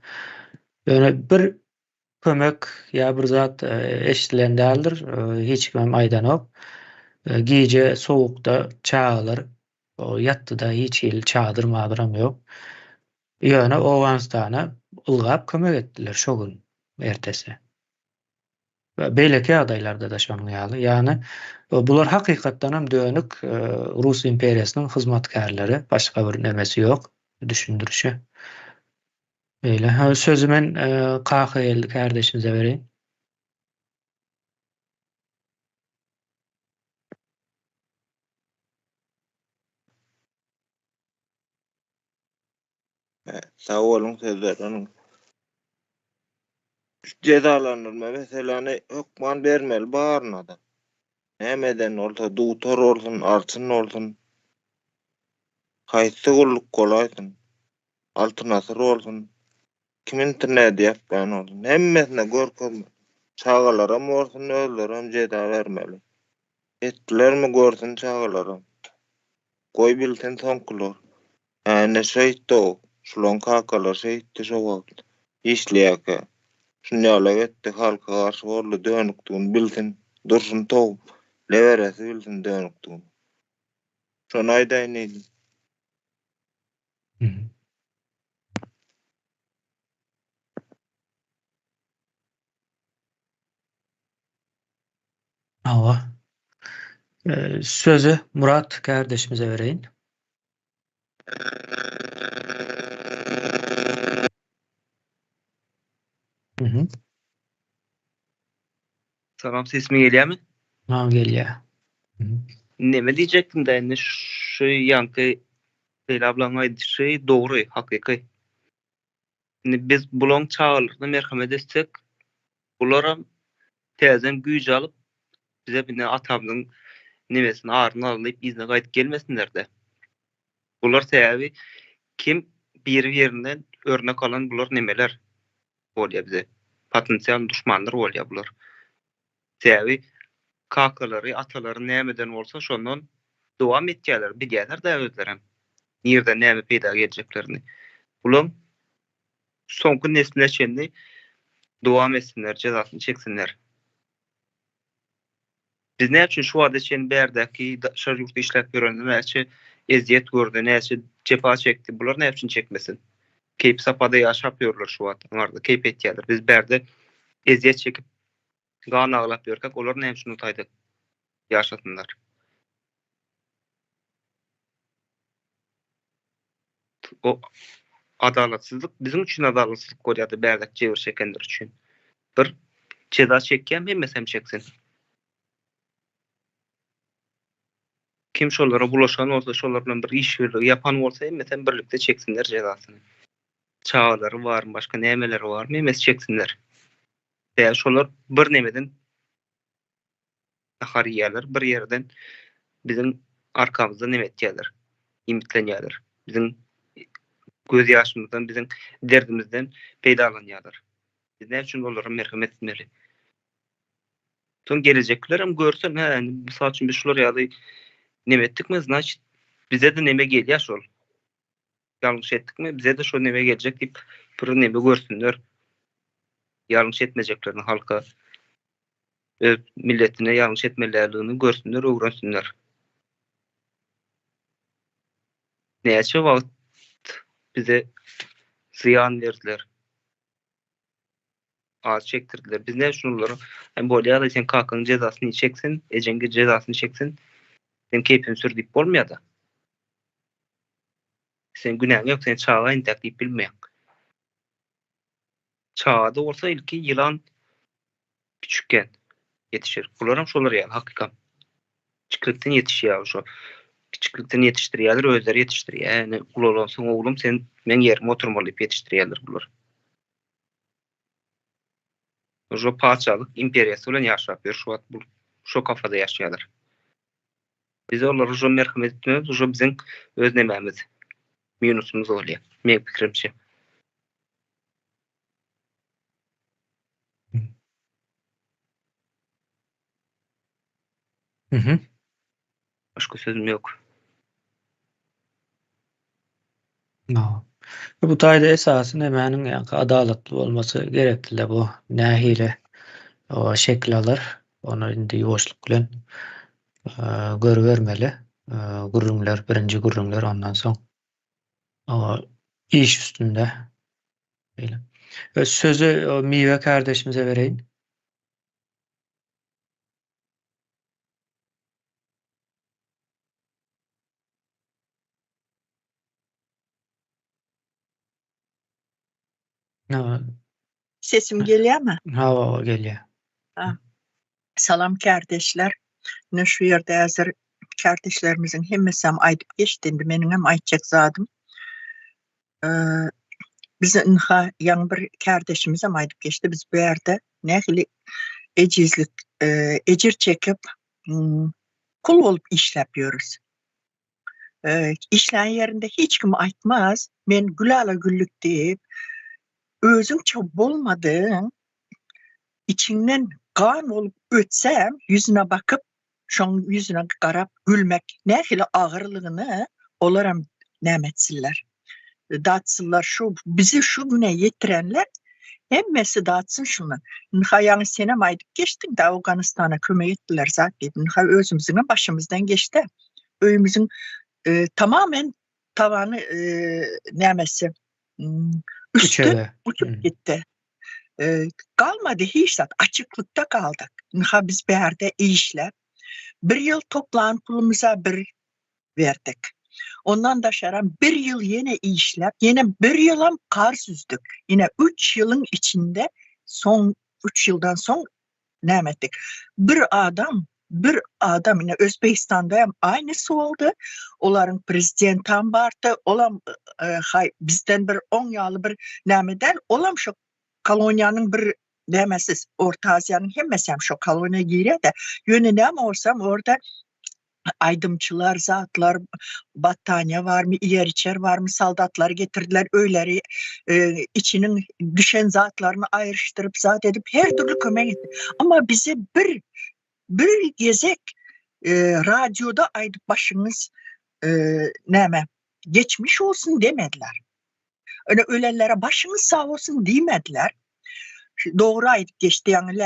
Öňe bir kömek ýa bir zat eşitilen däldir. Hiç kimem aýdanok. Giýje sowukda çağlar. O ýatdy-da hiç il çadır-madyram ýok. Ýöne Awganistana ılgap kömek etdiler şo gün ertesi. Ve beýleki adaýlarda da şoňlaýaly. Ýani bular hakykatdanam dönük Rus imperiýasynyň hyzmatkarlary, başga bir nemesi ýok, düşündürüşi. Beýle. Ha, sözü men Kahyl kardeşimize bereyim. Sağ olun sözleriniň. Cezalandyrma meseleni hökman bermeli barına da. Nämeden olsa dutar olsun, arçyn olsun. Haýsy gulluk golaýsyn. Altynasır olsun. Kimin näde ýapgan olsun. Hemmesine görkezme. Çağalaram olsun, özlerim ceza vermeli. Etdilermi görsün çağalaram. Goý bilsen soňkular. Ne şeýto, şulon kakalar şeýtdi şo wagt. İşleýäke. Şunýala etdi halka garşy boldy dönükdigini bilsin, dursun tow, leweresi bilsin dönükdigini. Şonu aýdaýyn. Awa. Sözü Murat kardeşimize vereyim. Salam, sesimi gelýärmi? Ha, gelýär. Neme diýjekdim da indi şu ýanky Leyla ablaň aýdyşy dogry, hakyky. Biz bulan çağlarynda merhamet etsek, bularam täzen güýj alyp bize bir atamyň nemesini arny alyp izne gaýtyp gelmesinler de. Bular täbi kim bir ýerinden örnek alan bular nemeler bolýar bize. Potensial düşmanlar bolýar bular. Täbi kakalary, atalary nämeden bolsa şondan dowam etýärler, bilýärler da özlerem. Nerede näme peýda geljeklerini. Bular soňky nesline çenli dowam etsinler, jezasyny çeksinler. Biz näme üçin şu wada çen berdäki şer ýurtda işläp ýörenler näçe eziyet gördü, näçe cepa çekdi. Bular näme üçin çekmesin? Keyp sapada ýaşap ýörler şu wada. Onlarda keyp etýärler. Biz berde eziyet çekip gan aglap ýörkek, olar näme üçin utaýdy? Ýaşasynlar. O adalatsızlyk bizim üçin adalatsızlyk bolýardy berdäk jebir çekenler üçin. Bir ceza çekýän hemmesem çeksin. Kim şolara bulaşan olsa, şolar bilen bir iş ýapan bolsa hemmesem birlikde çeksinler cezasyny. Çağalary barmy, başga nämeleri barmy, hemmes çeksinler. Däl şolar bir nemeden ahariýärler, bir ýerden bizim arkamızda neme etýärler, imitlenýärler. Bizim göz ýaşymyzdan, bizim derdimizden peýdalanýarlar. Biz näme üçin olara merhamet etmeli? Son geleceklerim görsen, mysal üçin biz şular ýaly neme etdikmi, значит, bize de neme gelýär şol. Ýalňyş etdikmi, bize de şo neme geljek diýip bir neme görsünler. Ýalňyş etmejeklerini halka, öz milletine ýalňyş etmelerligini görsünler, öwrensinler. Näçe wagt bize ziyan verdiler. Az çektirdiler. Biz ne şunları hem bolýar da sen kakyň jezasyny çeksin, ejengi jezasyny çeksin. Sen keypin sür diýip bolmaýar da. Sen günahın ýok, sen çağa intek diýip bilmeýän. Çağda bolsa ilki ýylan küçükken yetişir. Bularam şolar ýaly hakykat. Çykyrykdan yetişýär şo. kiçiklikden yetişdirýärler, özleri yetişdirýär. Yani ulansoň oglum sen men yerime oturmaly yetişdirýärler bular. Ojo paçalyk imperiýasy bilen ýaşap ber, şu wagt bu şo kafada ýaşaýarlar. Biz olar ojo merhamet etmez, ojo biziň öz nememiz, minusumuz bolýar. Men pikirimçe. Başka sözüm yok. No. Bu taýda esasy nämäniň ýa-ni adalatly bolmasy gerekli bu nähile o şekil alır. Onu indi ýoşluk bilen görübermeli. Gurrunlar, birinji gurrunlar ondan soň o iş üstünde. Öyle. Sözü o Miwe kardeşimize vereyim. Sesim gelýär mi? Hava gelýär. Salam kardeşler. Ne şu yerde hazır kardeşlerimizin hemmesem aýdyp geçdi. Endi meniň hem aýtjak zadym. Bizim ýaňy bir kardeşimiz hem aýdyp geçdi. Biz bu ýerde nähili ejizlik, ejir çekip kul bolup işläp ýörüs. İşlän ýerinde hiç kim aýtmaz. Men gülala güllük diýip özüňçe bolmadyň içinden kan olup ötsem yüzüne bakıp şoň yüzüne garap gülmek nähili agyrlygyny olaram nämetsinler. Datsınlar şu bizi şu güne yetirenler hemmesi datsın şunu. Ýani senem aýdyp geçdiň de Awganystana kömek etdiler zat diýip. Özümüziň başymyzdan geçdi. Öýümüziň tamamen tavanı nämesi üstü uçup gitti. Kalmadı hiç zat. Açıklıkta kaldık. Biz bir yerde işle. Bir yıl toplan pulumuza bir verdik. Ondan da şaran bir yıl yine işlep, yine bir yılam kar süzdük. Yine 3 yılın içinde son 3 yıldan son ne ettik? Bir adam yine Özbekistan'da hem aynısı oldu. Oların prezidentan vardı. Olam bizden bir 10 yılı bir nemeden olam şu kolonyanın bir demesiz Orta Asya'nın hemmesi hem şu kolonya giriyor da yönü ne olsam orada aydımçılar, zatlar, battaniye var mı, yer içer var mı, saldatlar getirdiler, öyleri içinin düşen zatlarını ayrıştırıp zat edip her türlü kömek etti. Ama bize bir gezek radyoda aydıp başınız geçmiş olsun demediler. Öyle ölenlere başınız sağ olsun demediler. Doğru aydıp geçti yani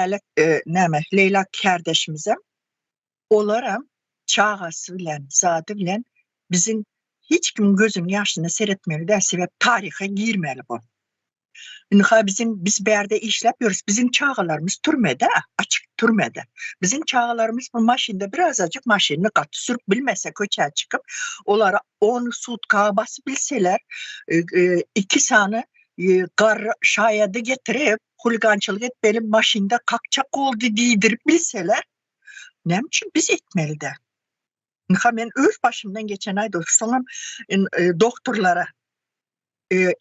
Leyla kardeşimize olaram çağası bilen, zadı bilen bizim hiç kim gözün yaşını seyretmeli de sebep tarihe girmeli bu. Biz bir yerde işlepiyoruz. Bizim çağalarımız türmede, açık türmede. Bizim çağalarımız bu maşinde birazcık maşinini katı sürüp bilmese köçe çıkıp onlara 10 sutka basıp bilseler 2 saniye şayadı getirip huligançılık et benim maşinde kakçak oldu deydirip bilseler ne için biz etmeli de. Ben öz başımdan geçen ayda sonra doktorlara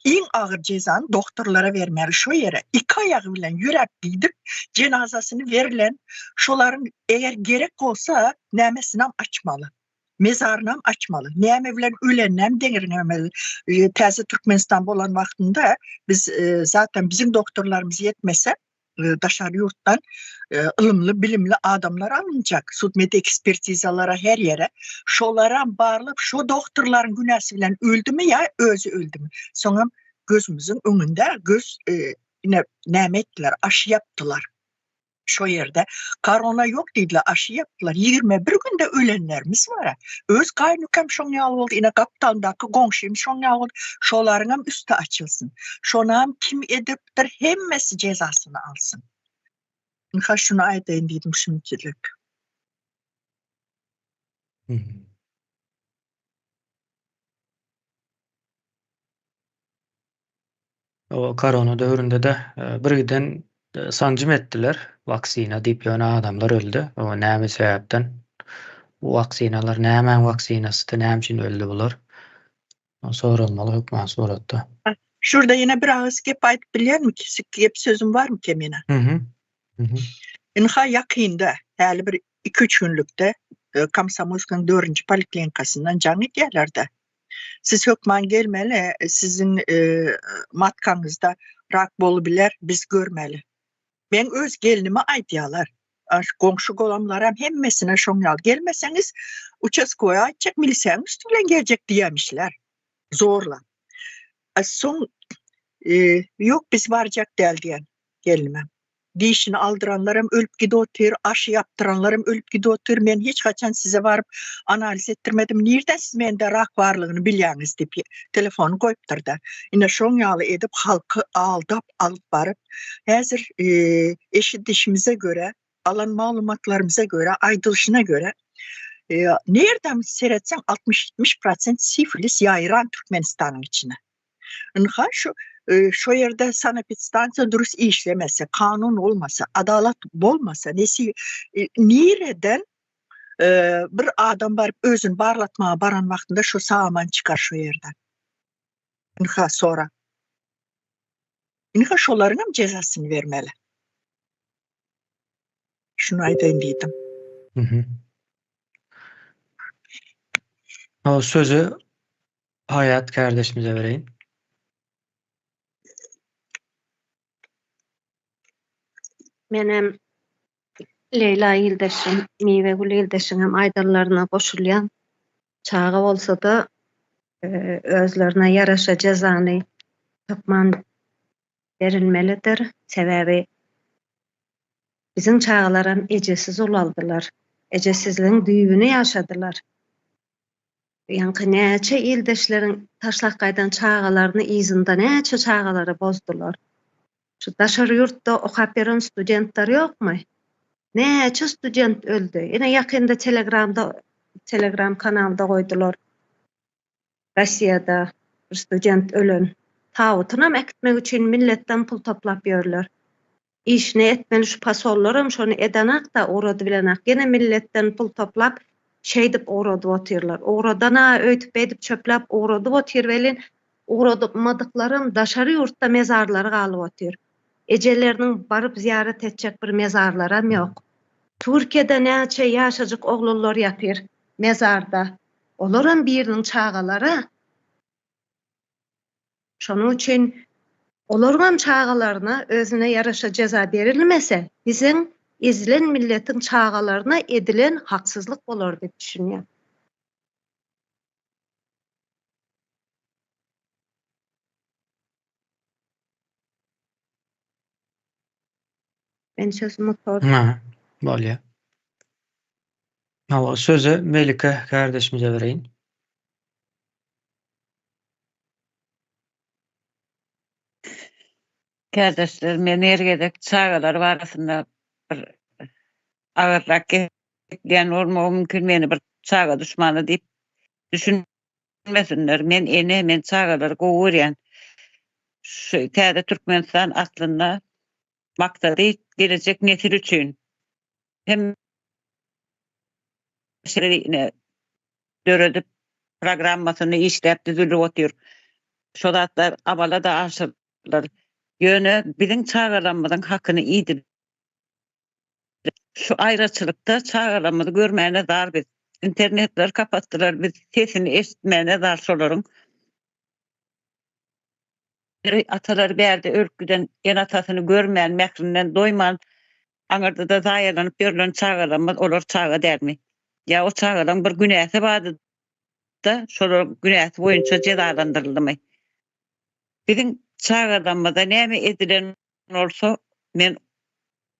en ağır cezanı doktorlara vermeli şu yere 2 ayağı bilen yürep gidip cenazasını verilen şoların eğer gerek olsa nämesinem açmalı. Mezarınam açmalı. Näme bilen ölennem deňirmeli. Täze Türkmenistan bolan wagtynda biz zaten bizim doktorlarımız yetmese daşary ýurtdan ılımlı, bilimli adamlar alınacak. Sudmet ekspertizalara her yere. Şolara barlıp, şu doktorların günäsi bilen öldümü ya özü öldümü. Soňra gözümüzün öňünde yine näme etdiler, aşı yaptılar. Şu yerde korona yok dediler, aşı yaptılar. 21 günde ölenlerimiz var. Öz gaýnukam şoň ýaly boldy. Ine Gaptandaky goňşym şoň ýaly boldy. Şolaryňam üstü açılsın. Şonam kim edipdir hemmesi cezasyny alsın. Şunu aýdaýyn diýdim şimdilik. O korona döwründe de birden sancım etdiler. Vaksina diýip ýöne adamlar öldü. O näme sebäpden bu vaksinalar nämen vaksinasy, näme üçin öldü bular? Sorulmaly hükmän suratda. Şurada yine bir ağız gep aytıp bilýär mi? Gep sözüm var mı kemine? Hı hı. Hı hı. Inha yakynda, häli bir 2-3 günlükde Komsomolskaň 4-nji poliklinikasyndan jaň edýärler-de. Siz hökman gelmeli, sizin matkaňyzda rak bolubiler, biz görmeli. Ben öz gelinime aýdýarlar. Goňşu golamlaram hemmesine şoňal gelmeseňiz, участковый aýtjak, milisiýanyň üstünden geljek diýmişler. Zorla. Soň yok biz barjak däl diýen gelinime. Dişini aldıranlarım ölüp gidiyor, aşı yaptıranlarım ölüp gidiyor. Men hiç kaçan size varıp analiz ettirmedim. Nereden siz mende rak varlığını bilýäňiz diýip telefonu koyupdurda. Ine şoň ýaly edip halky aldap alıp barıp häzir eşidişimize göre, alan maglumatlarymyza göre, aýdylşyna göre nereden seretsen 60-70% sifilis ýaýran Türkmenistanyň içine. Inha şu yerde sanepidstansiya dürüst işlemese, kanun olmasa, adalet bolmasa, nereden bir adam barıp özün barlatmağa baran vaktinde şu sağaman çıkar şu yerden. Inha sonra. Inha şoların hem cezasını vermeli. Şunu aýdaýyn diýdim. Hı hı. O sözü Hayat kardeşimize vereyim. Menem Leyla Ýyldaşym, Miwegül Ýyldaşyň aýdarlaryna goşulýan çaga bolsa-da özlerine ýaraşa jazany tapman berilmelidir. Sebäbi bizim çağalaram ejesiz olaldylar. Ejesizliğin düýbüni ýaşadylar. Ýa-ni näçe ýyldaşlaryň taşlak gaýdan çağalaryny izinda näçe çağalary bozdular. Şu daşary ýurtda okap beren studentler ýokmy? Näçe student öldü. Ene ýakynda Telegram kanalda goýdular. Rossiýada bir student ölen tawatyna ekmek üçin milletden pul toplap ýörler. İşini etmeli şu pasollaram şonu edenak da orada bilenak. Gene milletten pul toplap şeydip orada otyrlar. Oradana öýtüp edip çöplap orada otyrvelin. Orada madıklarım daşary ýurtda mezarlary galyp otyr. Ejeleriniň barıp ziyaret etjek bir mezarlaram ýok. Türkiýede näçe ýaşajyk oglanlar ýatyr mezarda. Olaram biriniň çağalary. Şonuň üçin olargan çağalaryna özüne ýaraşa jaza berilmese, bizim ezilen milletiň çağalaryna edilen haksızlyk bolar diýip düşünýär. Ben sözümü tordım. Ha, bolýar. O sözü Melike kardeşimize vereyim. Kardeşler, men ergedek çağalar barasynda bir agyrrak diýen bolmagy mümkin, meni bir çaga düşmany diýip düşünmesinler. Men çağalar gowurýan. Şu täze Türkmenistan aslynda maksady gelecek nesil üçin hem şeýle döredip programmasyny işläp düzülip otyr. Şodatlar abala da aşyrlar. Ýöne biziň çağalanmadan hakyny iýdi. Şu aýraçylykda çağalanmady görmäne dar biz. İnternetler kapatdylar, biz sesini eşitmäne dar şolaryň. Atalar berdi örküden en atasyny görmän, mehrinden doýman, aňarda da zaýalanyp berilen çağalanma olar çaga dermi? Ya o çağalan bir günäsi bardy da şolar günäsi boýunça cezalandyryldymy? Biziň çağalanmada näme edilen bolsa men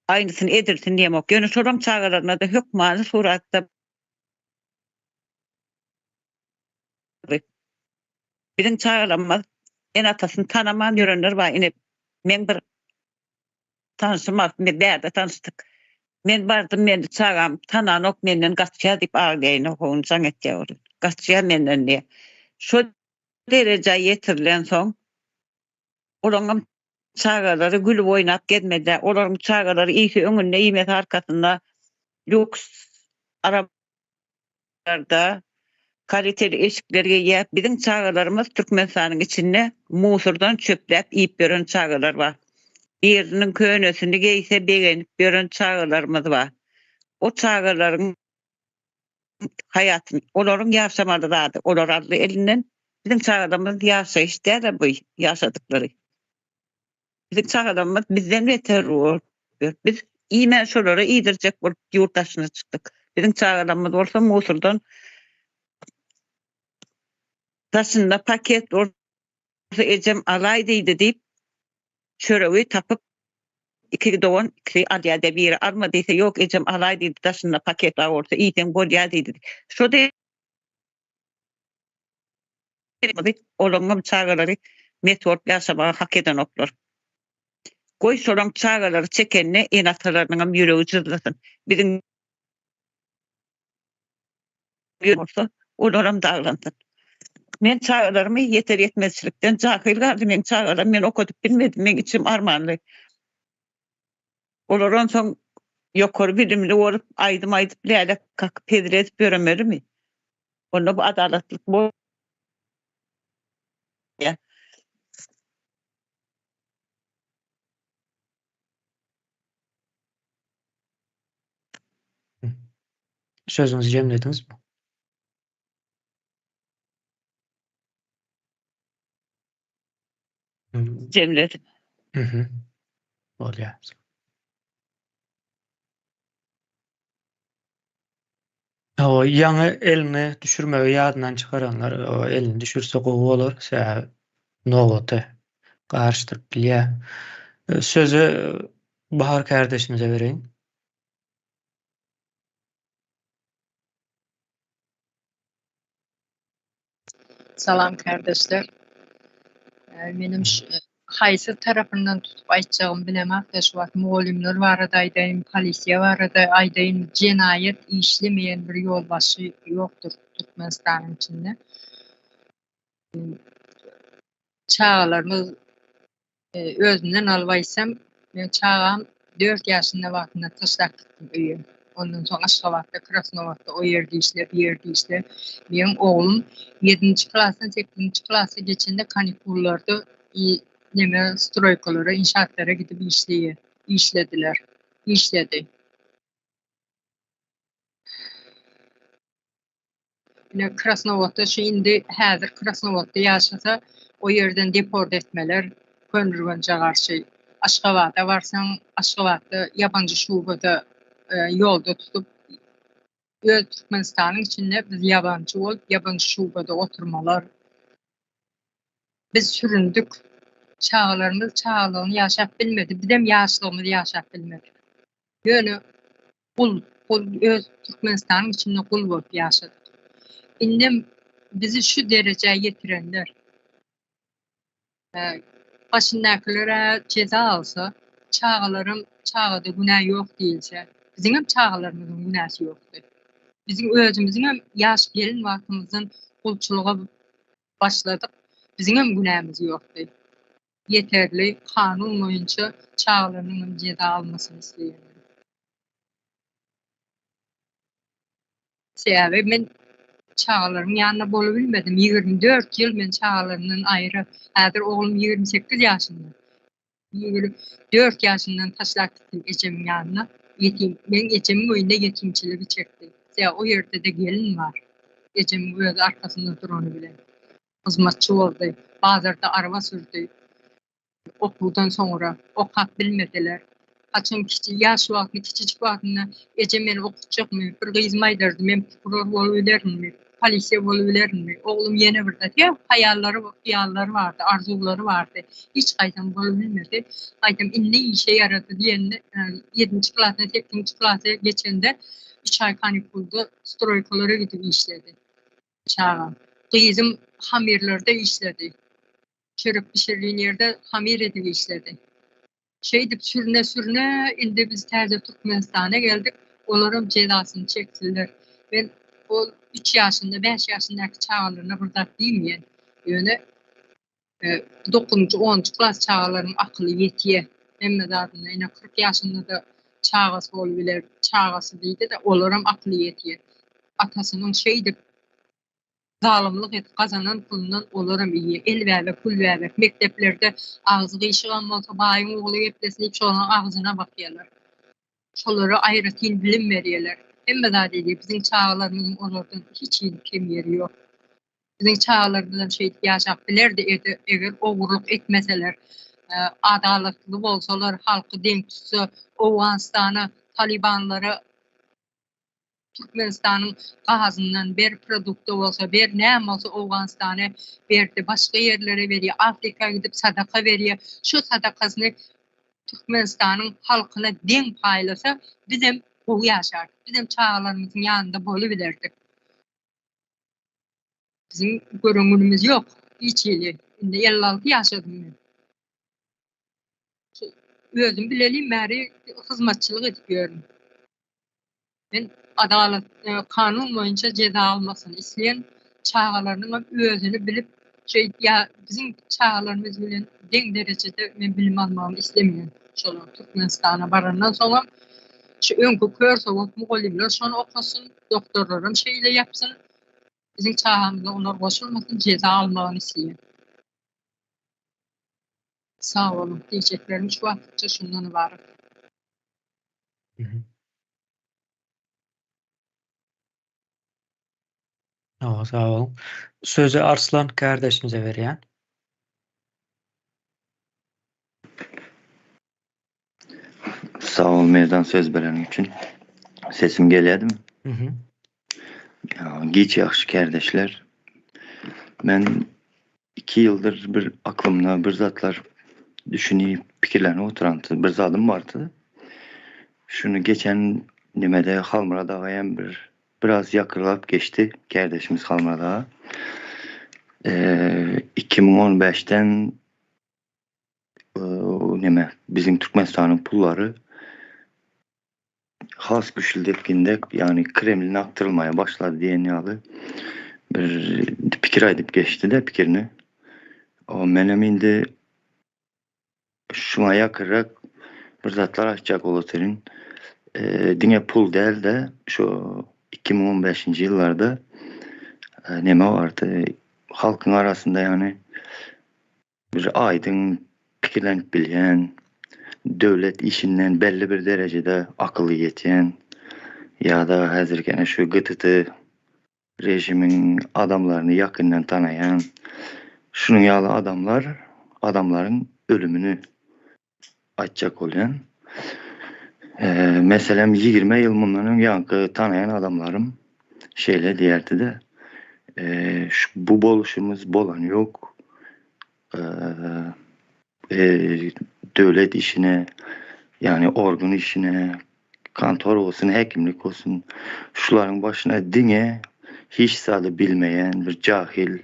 aýnysyny edirsin diýemok. Ýöne şolam çağalarına da hökmany suratda biziň çağalanma en atasyny tanaman ýörenler bar. Ine men bir tanışym bar, berde tanışdyk. Men bardym, meni çağam tananok menden gaçýar diýip ağlaýan okuň saň etýär. Gaçýar menden diýe. Şo derejä ýetirilen soň olaryň çağalary gülüp oýnap getmedi. Olaryň çağalary iýki öňünde iýmesi arkasynda lüks araba da kaliteli eşiklerge ýep bizim çağalarymız Türkmenistanyň içinde musurdan çöpläp iýip beren çağalar bar. Birinin könesini geyse begenip beren çağalarymız bar. O çağaların hayatın, olaryň ýaşamalydy. Olar adly elinden bizim çağalarymız ýaşaýyşdy da bu ýaşadyklary. Bizim çağalarymız bizden beter olur. Biz iýmen şolara iýdirjek bolup ýurtdaşyna çykdyk. Bizim çağalarymız bolsa musurdan taşında paket olsa ejem alay diýdi diýip çöreği tapıp iki dowan iki alýada biri alma diýse ýok ejem alay diýdi taşında paket olsa iýden bolýar diýdi. Şo de olaňam çağalary metod ýaşamagy hak eden oklar. Goý şolaň çağalary çekenne en atalarynyň ýüregi jyzlasyn. Bizim bolsa olaram daglandy. Men çağalarymı yeter yetmezçilikden jahil galdy. Men çağalarym men okudyp bilmedim. Men içim armanly. Olaran soň ýokary bilimli bolup aýdym biläle kakıp pedret beremermi? Onda bu adalatlyk bol. Ya. Sözüňizi jemlediniňizmi? Jemledim. Bolýar. O ýaňy elini düşürmegi ýadynan çykaranlar, o elini düşürse gowy bolar, sebäbi nogoty garşdyryp bilýär. Sözü Bahar kardeşimize bereýin. Salam kardeşler. Benim haýsy tarapyndan tutup aýtjagym bilemem. Şu wagt mugallimler barada aýdaýyn, polisiýa barada aýdaýyn, jenaýet işlemeýän bir ýolbaşy ýokdur Türkmenistanyň içinde. Çağalarymyz özünden albaýsam, men çağam 4 ýaşynda wagtynda taşlap gitdim öýe. Ondan soň Aşgabatda, Krasnovatda o ýerde işlep, bu ýerde işlep. Meň oglum 7-nji klasdan 8-nji klasy geçende kanikullarda stroykalara, inşaatlara gidip işledi. Yine Krasnovatda indi häzir Krasnovatda ýaşasa o ýerden deport etmeler, könürgönje garşy. Aşgabatda barsaň, Aşgabatda ýabanjy şubada ýolda tutup öz Türkmenistanyň içinde biz ýabanjy bolup, ýabanjy şubada oturmalar. Biz süründük. Çağalarymız çağalygyny ýaşap bilmedi. Bizem ýaşlygymy ýaşap bilmedi. Ýöne öz Türkmenistanyň içinde kul bolup ýaşadyk. Indi bizi şu dereceye getirenler başındakilere ceza alsa, çağada günah yok diýilse, bizim hem çağalarymyzyň günahsy ýokdy. Bizim özümizin hem ýaş gelin wagtymyzdan kulçuluga başladyk. Bizim hem günahymyz ýokdy. Yeterli kanun boýunça çağalarynyň ceza almasyny isleýärler. Sebäbi men çağalaryň ýanyna bolup bilmedim. 24 ýyl men çağalaryndan aýry. Häzir oglum 28 ýaşynda. 24 ýaşyndan taşlap gitdim ejemiň ýanyna. Men ejemiň öýünde yetimçiligi çekdim. O ýerde de gelin bar. Ejemiň öz arkasynda durany bilen. Hyzmatçy boldy. Bazarda araba sürdi. Okudan sonra okat bilmediler. Açım yaş wagtynda, kiçik wagtynda ejem meni okutjakmy? Bir gyzma aýdardy, men prokuror bolup bilermi? Polisiýa bolup bilermi? Oglum ýene bir de ýallary bardy, arzulary bardy. Hiç gaýdan bolup bilmedi. Aýdym indi işe ýarady diýende 7-nji klasdan 8-nji klasy geçende 3 ay kanikulda stroykalara gidip işledi. Çağam. Gyzym hamirlerde işledi. Çörek pişirdiğin yerde hamir edip işledi. Sürüne indi biz terzi Türkmenistan'a geldik. Onların cezasını çektiler. Ben o 3 yaşında 5 yaşındaki çağlarına burada değilmeyen yöne 9. 10. klas çağların akıllı yetiye. Emme zaten yine 40 yaşında da çağası olabilir. Çağası değildi de onların akıllı yetiye. atasının şeydir, zalımlyk et kazanan pulundan olaram iyi. El bäbek, pul bäbek. Mekteplerde ağzı gıyşıgan bolsa baýyň ogly geplesinip şonuň ağzyna bakýarlar. Şolara aýratyn bilim berýärler. Hemme zat edip biziň çağlarymyzyň onlardan hiç kim ýeri ýok. Biziň çağlarymyzdan şey ýaşap bilerdi eger ogurluk etmeseler, adalatly bolsalar, halky deň tutsa, Owganistany, Talibanlary Türkmenistanyň gazyndan bir produkty bolsa, bir näme bolsa Owganistany berdi, başga ýerlere berýär, Afrika gidip sadaka berýär. Şu sadakasyny Türkmenistanyň halkyna deň paýlasa, bizim bu ýaşar. Bizim çağlarymyzyň ýanynda bolup bilerdik. Bizim görüngünimiz ýok. Hiç ýeli. Indi 56 ýaşadym men. Özüm bilelim märi hyzmatçylyk edip ýörüm. Men adalet kanun boýunça ceza almasyny isleýän çağalarynyň özüni bilip bizim çağalarymyz bilen deň derejede men bilim almagyny islemeýän. Şol Türkmenistana barandan soňra şu öňkü kör sowat mugallimler şonu okasyn, doktorlarym şeýle ýapsyn. Bizim çağımyzda onlar goşulmasyn, ceza almagyny isleýän. Sağ olun. Diýjeklerim şu wagtça şundan ibaret. Sağ olun. Sözü Arslan kardeşimize berýän. Sağ ol meydan söz beren üçün. Sesim gelýärmi? Geç yaxşı kardeşler. Ben 2 yıldır bir aklımda bir zatlar düşünüp pikirlerine oturantı bir zadım vardı. Şunu geçen nimede Halmurada gayan biraz yakırlap geçti kardeşimiz Halmurada. 2015'ten bizim Türkmenistan'ın pulları has güçlüdekinde yani Kremlin'e aktarılmaya başladı diyen yalı bir fikir edip geçti de pikirini. O meneminde şuna yakırarak bir zatlar açacak olatirin. Dine pul değil de şu 2015. yıllarda neme vardı. Halkın arasında yani bir aydın fikirlenip bilyen, devlet işinden belli bir derecede akıllı yeten ya da hazırken şu gıtıtı rejimin adamlarını yakından tanıyan şunun yalı adamların ölümünü açacak olan mesela 20 yıl bunların yankı tanıyan adamlarım şeyle diyerdi de bu boluşumuz bolan yok devlet işine yani organ işine kantor olsun, hekimlik olsun şuların başına dine hiç sadı bilmeyen bir cahil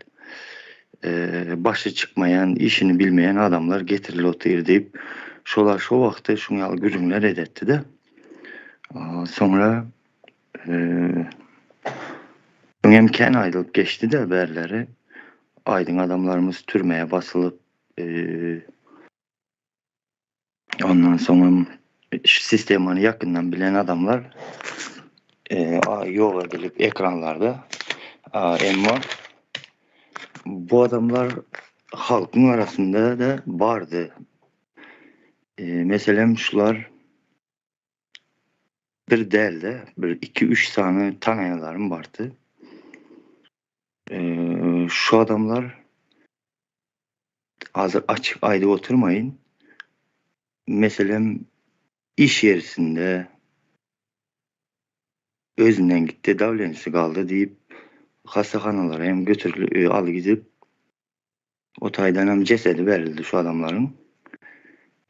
başı çıkmayan, işini bilmeyen adamlar getirilip otur deyip şolar şu vakti şunyalı gürümler edetti de sonra önemken aydılıp geçti de haberleri aydın adamlarımız türmeye basılıp ondan sonra sistemini yakından bilen adamlar yol edilip ekranlarda ama bu adamlar halkın arasında da vardı. Mesela şular bir delde bir 2-3 tane tanıyanlarım vardı. Şu adamlar hazır açık ayda oturmayın. Mesela iş yerisinde özünden gitti, davlenisi kaldı deyip hastaxanalara hem götürülüp alı gidip o taydan hem cesedi verildi şu adamların.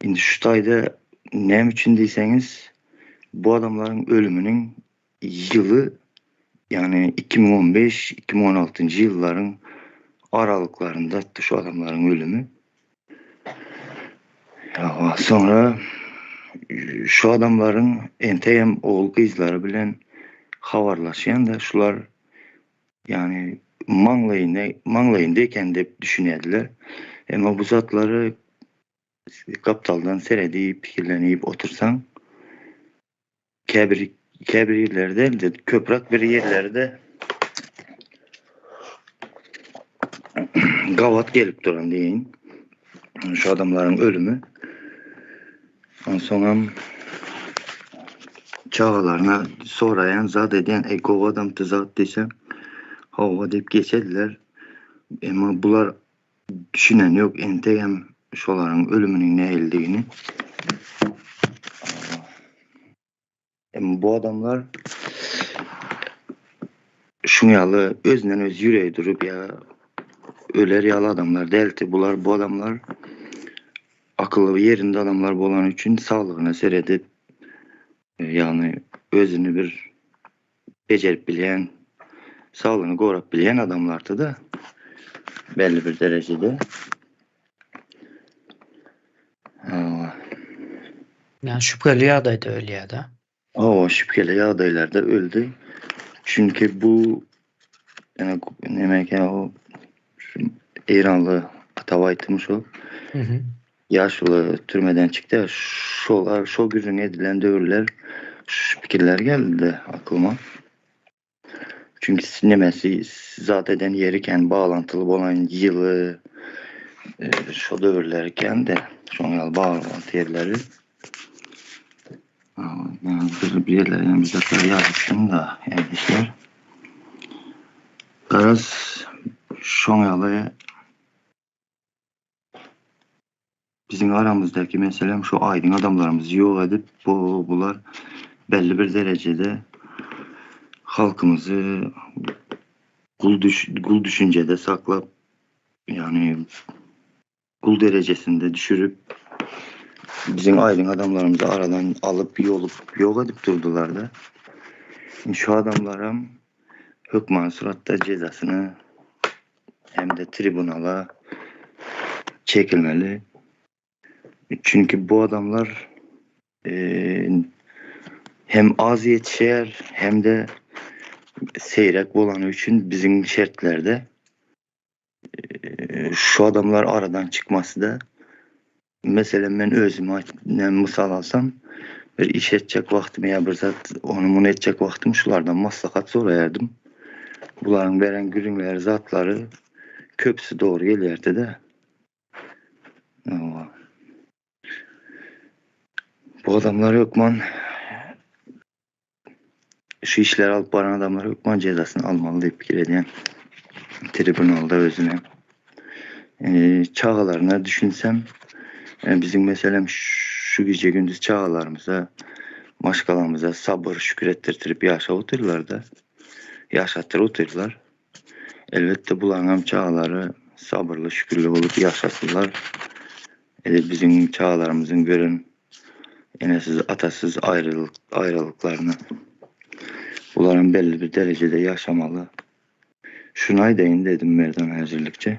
Şimdi şu tayda ne için deyseniz bu adamların ölümünün yılı yani 2015-2016 yılların aralıklarında şu adamların ölümü. Ya sonra şu adamların enteyem oğul kızları bilen havarlaşayan da şular yani manglayındayken de düşünediler. Ama bu zatları kaptaldan seyredip, fikirlenip otursan kebir Kebir yerlerde de köprak bir yerlerde gavat gelip duran deyin. Şu adamların ölümü. Ondan sonra çağlarına sorayan zat eden kov adam zat desem hava deyip geçediler. Ama bular düşünen yok entegem şoların ölümünün ne eldiğini. Ama bu adamlar şunu yalı özünden öz yüreği durup ya öler yalı adamlar delti bular bu adamlar akıllı yerinde adamlar olan için sağlığına seyredip yani özünü bir becerip bilen sağlığını koruyup bilen adamlardı da belli bir derecede. Yani şüpheli adaydı öyle ya da. O şüpheli adaylar da öldü. Çünkü bu yani ne demek ya o İranlı Atavayt'mış o. Yaşlı türmeden çıktı. Şu güzün edilen dövürler şu fikirler geldi de aklıma. Çünkü sinemesi zaten yeriken bağlantılı olan yılı şu dövürlerken de şu an bağlantı yerleri yani bir yerler yani bir dakika yazmıştım da yani biraz şu an bizim aramızdaki mesela şu aydın adamlarımızı yok edip bunlar belli bir derecede halkımızı kul düşüncede saklap yani kul derecesinde düşürüp bizim aydın adamlarımızı aradan alıp yok edip durdular da. Şu adamlara hükman suratta cezasını hem de tribunala çekilmeli. Çünkü bu adamlar hem az yetişer hem de seyrek olanı için bizim şartlarda şu adamlar aradan çıkması da mesela ben özüme misal alsam bir iş edecek vaktim ya bir zat onu bunu edecek vaktim şulardan maslahat sorayardım. Bunların veren gürünler zatları köpsü doğru gelirdi de. Bu adamlar yokman şu işleri alıp baran adamlar yokman cezasını almalı deyip fikir ediyen tribunalda özüne. Çağalarına düşünsem bizim mesela şu gece gündüz çağalarımıza maşkalarımıza sabır şükür ettirtirip yaşatır otururlar. Elbette bulanam çağaları sabırlı şükürlü olup yaşasınlar. Bizim çağalarımızın görün enesiz atasız ayrılıklarını bunların belli bir derecede yaşamalı. Şuna değin dedim Merdan hazırlıkça.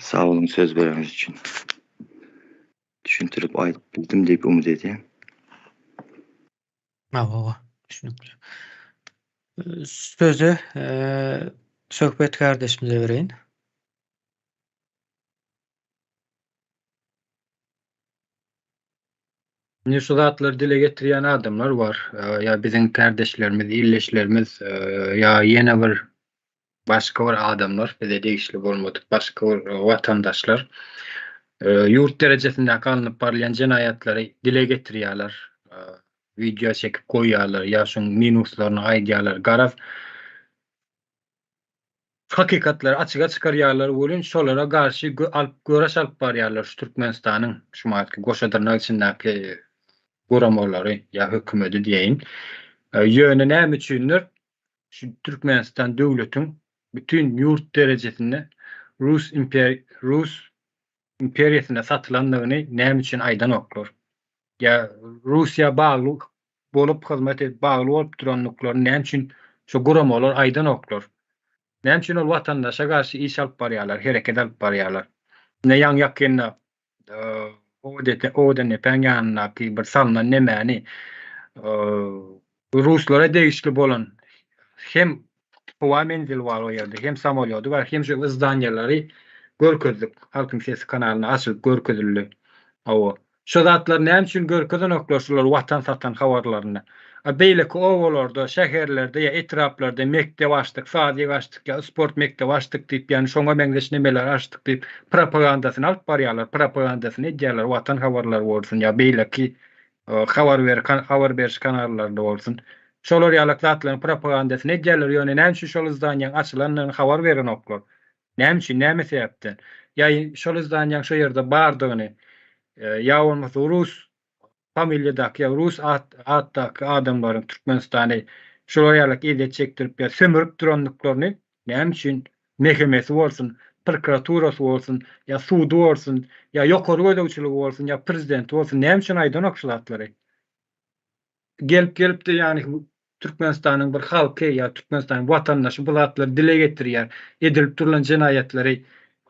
Sağ olun söz vermeniz için. Düşüntürüp ayıp bildim deyip umut edeyim. Sözü Söhbet kardeşimize vereyim. Nüsulatları dile getiren adamlar var. Ya bizim kardeşlerimiz, illeşlerimiz ya yine bir başka bir adamlar, bize değişli olmadık, başka bir vatandaşlar yurt derecesinde kalınıp parlayan cinayetleri dile getiriyorlar. Video çekip koyuyorlar. Ya şun minuslarını aydiyorlar. Garaf hakikatleri açığa çıkarıyorlar. Olun şolara karşı göreş alıp barıyorlar. Şu Türkmenistan'ın şu madki Goşadırnak içindeki goramorları ya hükümeti diyeyin. Yönü ne üçündür? Şu Türkmenistan devletin bütün yurt derecesinde Rus imperiyasına satılanlarını ne için aydan okur? Ya Rusya bağlı bolup hizmete bağlı olup duranlıkları ne için şu goramorlar aydan okur? Ne için ol vatandaşa karşı iş alıp barıyorlar, hareket alıp barıyorlar. Ne yan yakınna o da ne penyanna ki bir salman ne mani Ruslara değişli bolan hem hava menzil var o yerde hem samolyodu var hem şu ızdanyaları görközlük halkın sesi kanalına açıp görközüllü o Şu zatlar näme üçin görkezden oklaşylar watan satan habarlaryny. Beýleki owalarda, şäherlerde ýa etraplarda mekdep açdyk, sady açdyk ýa sport mekdep açdyk diýip, ýani şoňa meňzeş nemeler açdyk diýip propagandasyny alyp barýarlar, propagandasyny edýärler, watan habarlary bolsun ýa beýleki habar beriş kanallarynda bolsun. Şolar ýaly zatlaryň propagandasyny edýärler, ýöne näme üçin şol izdanýaň açylanyny habar beren oklar. Näme üçin, näme sebäpden? Ýa şol izdanýaň şo ýerde bardygyny ýa bolmasa Rus familiýadaky ýa Rus atdaky adamlaryň Türkmenistany şolar ýaly edet çekdirip ýa sömürüp duranlyklaryny näme üçin mehkemesi bolsun, prokuraturasy bolsun, ýa sudy bolsun, ýa ýokary ödegçiligi bolsun, ýa prezidenti bolsun, näme üçin aýdan okşulatlary? Gelip de ýani Türkmenistanyň bir halky ýa Türkmenistanyň watandaşy bu zatlar dile getirýär, edilip durulan jenaýetleri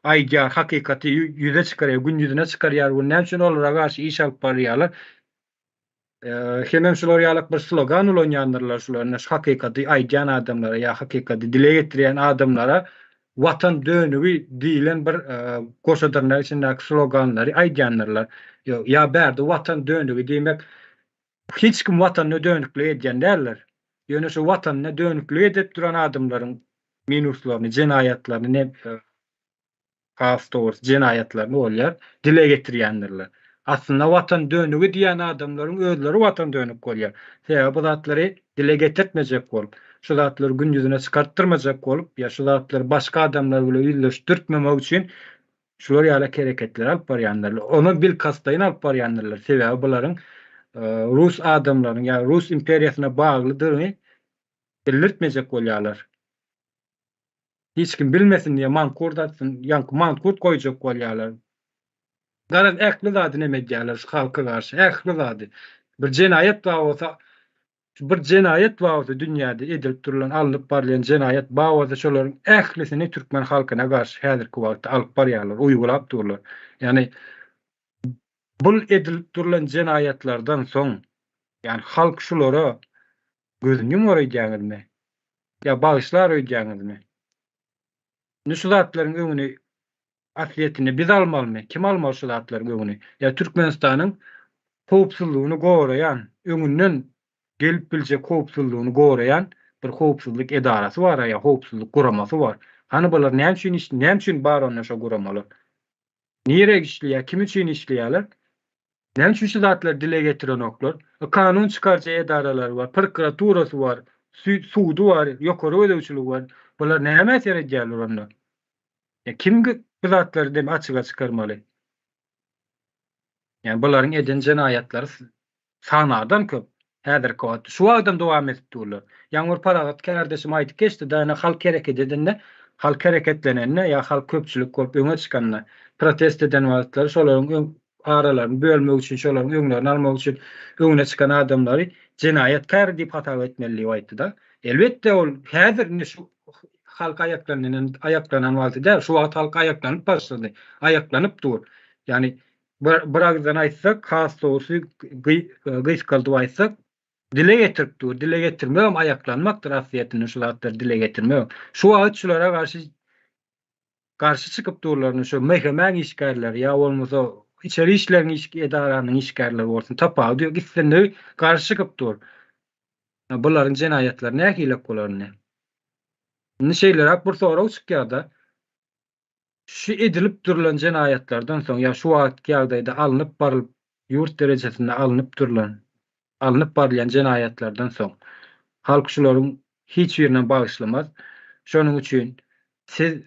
aýdýar, hakykati ýüze çykarýar, gün ýüzüne çykarýar. Bu näme üçin olara garşy iş alyp barýarlar? Hemen şolar ýaly bir slogan ulanýanlarlar şolaryň hakykati aýdýan adamlara ýa hakykati dile getirýän adamlara watan dönügi diýilen bir goşadyrlar içindäki sloganlary aýdýanlarlar. Ýa bärde watan dönügi diýmek hiç kim watanyna dönükli edýän däller. Ýöne şu watanyna dönükli edip duran adamlaryň minuslaryny, jenaýatlaryny hastor jenaýatlaryny bolýar, dile getirýändirler. Aslında watan dönügi diýen adamlaryň özleri watan dönük bolýar. Sebäbi bu zatlary dile getirtmejek bolup, şu zatlary gün ýüzüne çykartdyrmajak bolup, ýa şu zatlary başga adamlar bilen ýüzleşdirmemek üçin şolar ýaly hereketler alyp barýanlar. Onu bil kastaýyn alyp barýanlar. Sebäbi bularyň Rus adamlaryň ýa Rus imperiýasyna baglydygyny bildirtmejek bolýarlar. Hiç kim bilmesin diye mankurt atsın, yankı mankurt koyacak bolýarlar. Garaz ähli zady näme edýärler şu halka garşy? Ähli zady. Bir jenaýet bawazy dünýäde edilip durulan, alınıp barýan jenaýet bawazy şolaryň ählisini türkmen halkyna garşy häzirki wagtda alyp barýarlar, uýgulap durlar. Ýani bu edilip durulan jenaýetlerden soň, ýani halk şolara gözüni yumar edýärmi? Ýa bagyşlar edýärmi? Şu zatlaryň öňüni asliyetini biz almalymy? Kim almaly şu zatlaryň öňüni? Ýa Türkmenistanyň howpsuzlygyny goraýan, öňünden gelip biljek howpsuzlygyny goraýan bir howpsuzlyk edarasy bar, ýa howpsuzlyk guramasy bar. Hani bular näme üçin bar onda şo guramalar? Nire işliýär? Kim üçin işliýärler? Näme üçin şu zatlar dile getiren oklar? Kanun çykarjy edaralar bar, prokuraturasy bar, sudy bar, ýokary ödegçiligi bar. Bular näme äser edýärler onda? Kim bu zatlary dem açyga çykarmaly? Yani buların eden jenaýatlary sanadan köp. Häzirki wagtda şu adam dowam etip durlar. Ýaňur paragat kardeşim aýdyp geçdi, daýana halk hereket edende, halk hareketlenende ýa halk köpçülik bolup öňe çykanna protest eden wagtlary şolaryň aralaryny bölmek üçin, şolaryň öňlerini almak üçin öňüne çykan adamlary jenaýetkar diýip hatap etmeligi aýtdy-da. Elbetde ol häzir şu halk aýaklanan wagtda şu wagt halk aýaklanyp başlady. Aýaklanyp dur. Yani birazdan aýtsak, has dogusy gysgaldy aýtsak, dile getirip dur. Dile getirmem aýaklanmakdyr asliyetini şu zatlar dile getirmem. Şu wagt şulara garşy çykyp durlaryny şu mehkemäň işgärleri ýa bolmasa içeri işleriň edaranyň işgärleri bolsun, tapaw diýip gitsendi garşy çykyp dur. Bularyň jenaýetlary nähile bolarny? Ne şeyler hak bir soraw çykýarda. Şu edilip durulan jenaýetlerden soň ýa şu wagtky ýagdaýda alınıp barylyp ýurt derejesinde alınıp barýan jenaýetlerden soň halk şolaryň hiç birine bagyşlamaz. Şonuň üçin siz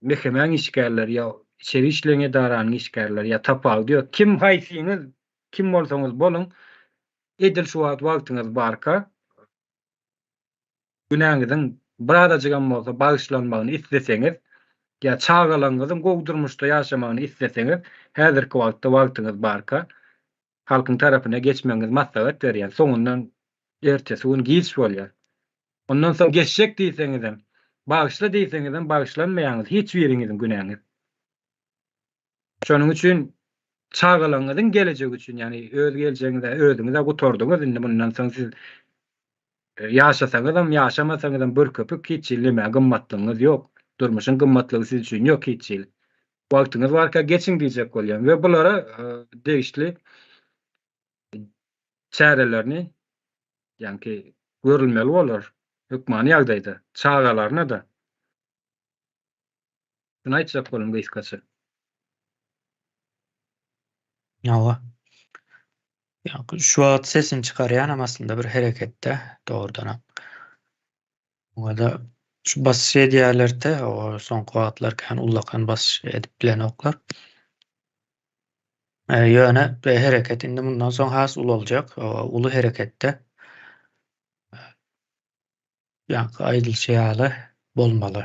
mehkemäň işgärleri ýa içeri işleýän edaranyň işgärleri ýa tapaw diýip kim haýsyňyz, kim bolsaňyz bolun, edil şu wagtyňyz barka günäňiziň bir adajygan bolsa bagyşlanmagyny isleseňiz ýa çağalaňyzyň gowdurmuşda ýaşamagyny isleseňiz, häzirki wagtyňyz barka halkyň tarapyna geçmeňiz maslahat berýär. Soňundan ertesi gün giç bolýar. Ondan soň geçecek diýseňiz hem, bagyşla diýseňiz hem bagyşlanmaýaňyz hiç biriňiziň günäňiz. Şonuň üçin çağalaňyzyň gelecegi üçin, ýani öz gelecegiňizde özüňize gutordyňyz. Indi bundan soň siz ýaşasaňyz hem ýaşamasaňyz hem bir köpük hiç ilme gymmatlygyňyz ýok. Durmuşyň gymmatlygy siz üçin ýok hiç il. Wagtyňyz barka geçiň diýjek bolýan we bulara degişli çärelerini ýa-ni görülmeli bolar. Hükmany ýagdaýda çağalaryna da. Şunu aýtjak bolan kysgaça. Ýa-ni şu wagt sesini çykarýan aslında bir hereketde doğrudan. Oňa şu basyş edýärlerde o soňky wagtlar ullakan basyş edip bilen oklar. Ýöne hereket indi bundan soň has ul boljak. Ulu herekette ýa-ni aýdylşýaly bolmaly.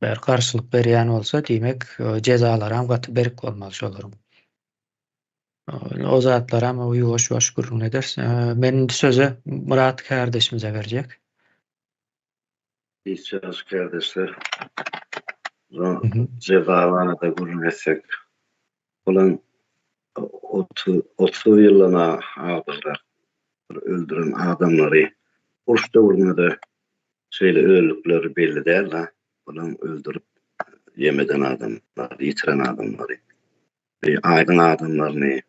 Ber karşylyk berýän bolsa diýmek jezalar hem gaty berik bolmaly şolaryň. O zatlar hem ýuwaş gurrun eder. Men söze Murat kardeşimize berjek. İçeriz kardeşler. Cezalarına da gurrun etsek. Olan 30 yılına ağırlar. Öldüren adamları uruşda vurmada şeyle öldükleri belli değil la. Olan öldürüp yemeden adamlar, yitiren adamları. Aydın adamlarını,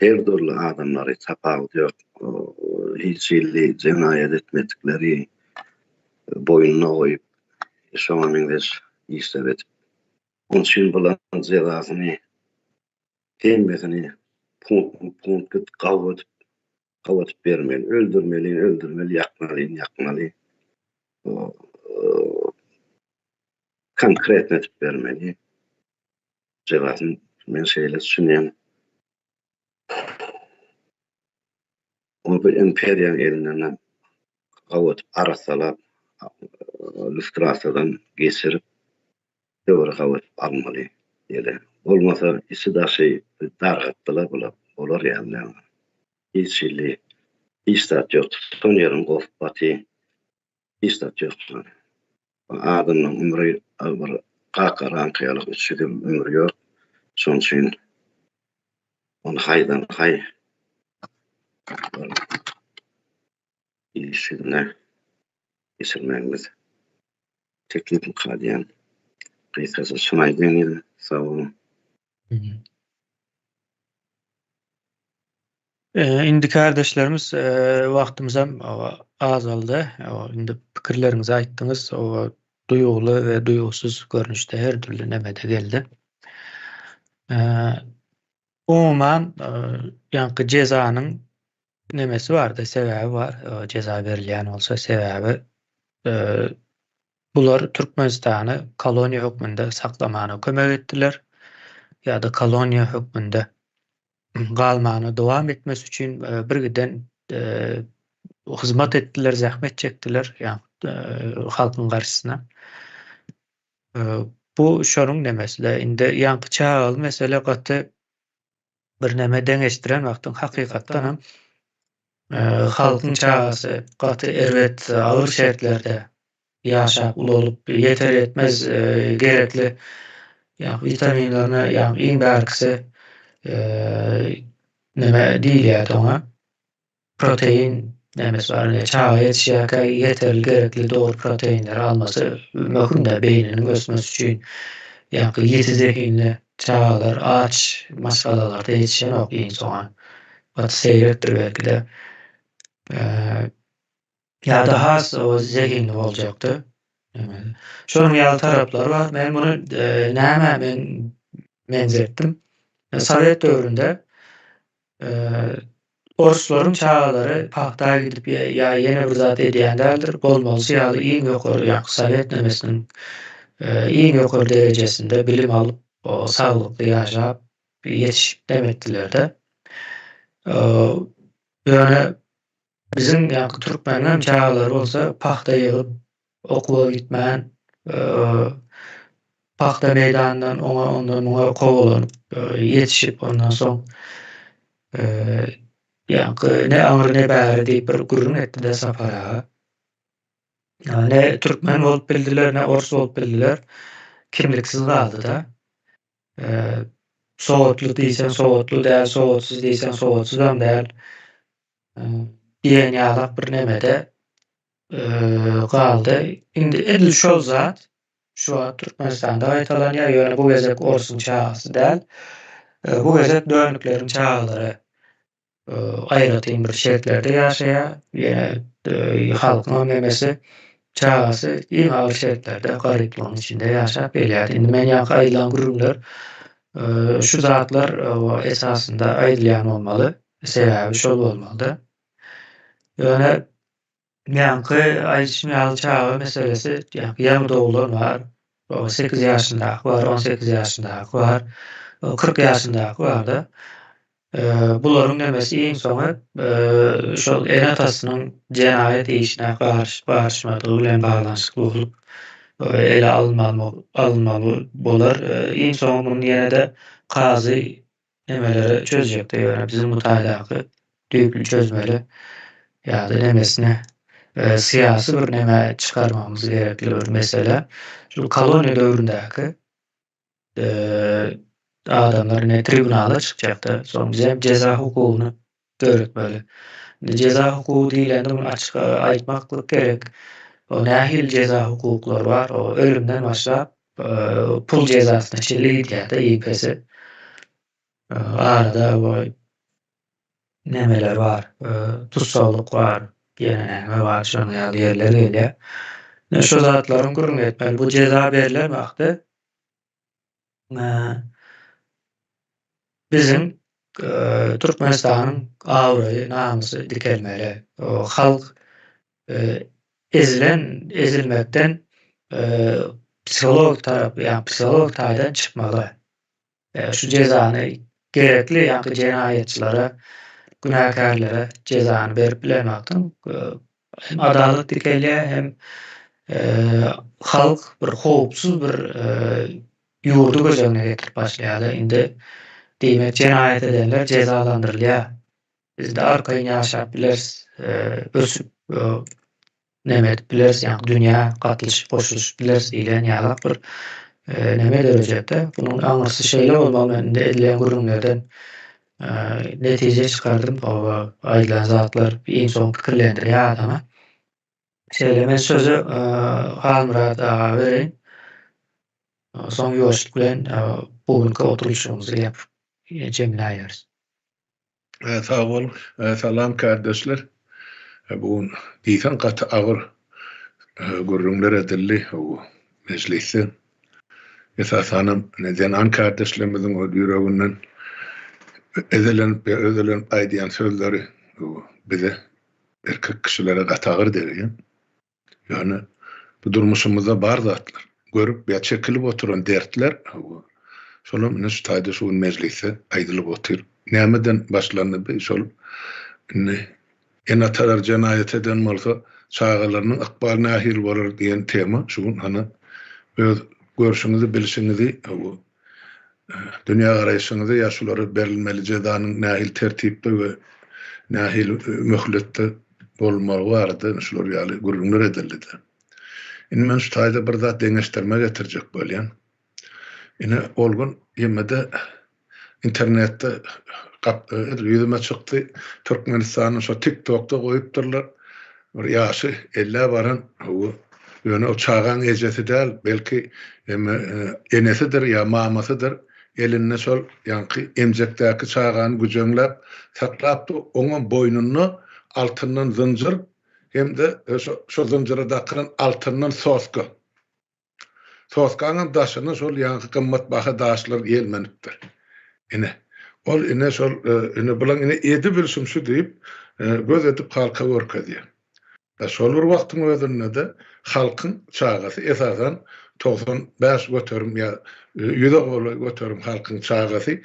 her türlü adamları tapağı yok. Hiç illi cinayet etmedikleri boynuna koyup yaşamamindir istet. Onun için bulan cezasını tembesini punt git kavutup vermeli, öldürmeli, yakmalı. Konkret etip vermeli. Cevabını men şeyle düşünüyorum. O bir imperial elinden kavutup arasalap Luftwaffe'dan geçirip doğru kavutup almalı. Yani olmasa isi da dargattılar olur yani. Hiç illi istat yok. Son yarım golf batı istat yok. Adamın ömrü bir kakaran kıyalık üçüdüm ömrü yok. Son için onu haydan işine geçirmemiz teklif mukadiyen kıyasası sunaydığın idi. Sağ olun. Indi kardeşlerimiz wagtymyz hem azaldy. Indi pikirlerinizi aýtdyňyz. O duýugly we duýgusuz görnüşde her türlü nemede geldi. Umuman ýa-ni jezanyň nemesi bardy, sebäbi bar. Jeza berilýän bolsa sebäbi bular Türkmenistany koloniýa hökmünde saklamana kömek etdiler. Ýa-da koloniýa hökmünde galmany dowam etmesi üçin birgiden hyzmat etdiler, zähmet çekdiler halkyň garşysyna. Bu şonuň nemesi. Indi ýanky çağal mesele gaty bir neme deňeşdiren wagtyň hakykatdan hem halkyň çağasy gaty erwet agyr şertlerde ýaşap ul bolup yeter etmez gerekli vitaminlerini iň bärkisi neme diýilýär oňa protein nemesi bar. Çağa ýetişýärkä yeterli gerekli dogry proteinleri almasy möhüm de beýniniň ösmesi üçin. Ýeti zehinli çağalar aç maşgalalarda ýetişen ok iň soňa. Gaty seyretdir belki de. Ýa-da has o zehinli boljakdy. Şonuň ýaly taraplary bar. Men bunu näme menzetdim. Sowet döwründe orusların çağaları paxtağa gidip ya yine bir zat edýänlerdir. Bolmalysy ýaly iň ýokary Sowet nemesiniň iň ýokary derejesinde bilim alıp o saglykly ýaşap ýetişip demekdiler-de. Ýöne bizim Türkmenler çağaları bolsa paxta ýygyp okuwa gitmän, paxta meýdanyndan ondan kowalanyp ýetişip ondan soň ne aňyr ne bäri diýip bir gurrun etdiler sapara. Ne Türkmen bolup bildiler, ne Orus bolup bildiler. Kimliksiz galdy-da. Sowetly diýsen sowetly däl, sowetsiz diýsen sowetsiz hem däl. Diýen ýalak bir nemede galdy. Indi edil şol zat şu Türkmenistanda gaýtalanýar. Ýöne bu gezek Orusyň çağasy däl. Bu gezek döwlükleriň çağalary aýratyn bir şertlerde ýaşaýar. Halkyň memesi çagasy iň agyr şertlerde garyplygyň içinde ýaşap gelýär. Indi men ýa-da aýdylan gürümler şu zatlar esasında aýdylýan bolmaly. Sebäbi şol bolmaly. Ýöne ýanky aýdışmaýaly çaga meselesi ýa-da doglar var. 8 ýaşyndaky var, 18 ýaşyndaky var, 40 ýaşyndaky bar da. Bularyň nemesi iň soňy şol en atasynyň jenaýat işine barşmadygy bilen baglanşykly bolup ele alınmaly bolar. Iň soňy muny ýene-de gazy nemelere çözjekdi. Ýöne bizim bu taýdaky düýpli çözmeli ýa-da nemesine siyasi bir neme çıkarmamız gerekli bir mesele. Şu koloniya döwründäki adamlar tribunala çıkjakda. Soň bize ceza hukugyny öwretmeli. Ceza hukugy diýilende bunu açyk aýtmaklyk gerek. O nähil ceza hukuklar var. O ölümden başlap pul cezasyna çenli gidýär-de ýpesi. Arada nemeler var. Tutsawlyk var. Ýene näme var, şonu ýaly ýerler gelýär. Şu zatlaryň gürrüň etmeli. Bu ceza berilen wagty bizim Türkmenistanyň awry, namysy dikelmeli. O halk ezilmekden psikolog taýdan çykmaly. Şu cezany gerekli ýa-da jenaýetçilere, günahkarlara cezany berip bilemekden hem adalet dikelýär hem halk bir howpsuz bir ýurdu göjegine getirip başlaýar. Indi diýmek jenaýet edenler cezalandyrylýar. Bizde arkaýyn ýaşap bileriz, ösüp neme edip bileriz, ýa-ni dünýä gatlyşyp goşulyşyp bileriz diýilen ýaly bir neme derejede. Bunun aňyrsy şeýle bolmaly. Indi edilen gürümlerden netije çıkardım. Aýdylan zatlar iň soň pikirlendirýär adama. Şeýle men sözü Halmurad aga bereýin. Soň ýoşluk bilen bugünkü oturuşymyzy jemläýäris. Sağ olun. Salam kardeşler. Bu diýsen gaty agyr gürrümler edildi o mecliste. Esasanam neden kardeşlerimizin o ýüreginden edilen aýdýan sözleri bize erkek kişilere gatagır derýär. Yani bu durmuşymyzda bar zatlar. Görüp ýa çekilip oturan dertler şolum ne şu taýda şu meclise aýdylyp otur. Nämeden başlandy şol en atalar jenaýet eden bolsa çağalarynyň akbalyna ahir bolar diýen tema şu hana öz görüşüňizi bilişiňizi dünýä garaýşyňyzy ýaşulary berilmeli jezanyň nähil tertipde we nähil möhletde bolmaly bardy şular ýaly gürrümler edildi. Indi men şu taýda bir zat deňeşdirme getirjek bolýan. Ine olgun ýemede internetde ýüzüme çykdy. Türkmenistanyň şu TikTok'da goýupdyrlar. Bir ýaşy 50 baran ýöne o çağan ejesi däl, belki enesidir ýa mamasydyr. Eline şol ýanky emjekdäki çağany güjeňläp saklapdy. Oňa boýnuny altyndan zynjyr hem de şu zynjyra dakyran altyndan soska. Soskanyň daşyny şol ýanky gymmat baha daşlar ýelmenipdir. Ol şol bilen edi bilşim şu diýip göz edip halka görkezýär. Şol bir wagtyň özünde de halkyň çagasy esasan 95 götürüm ýa 100 götürüm halkyň çagasy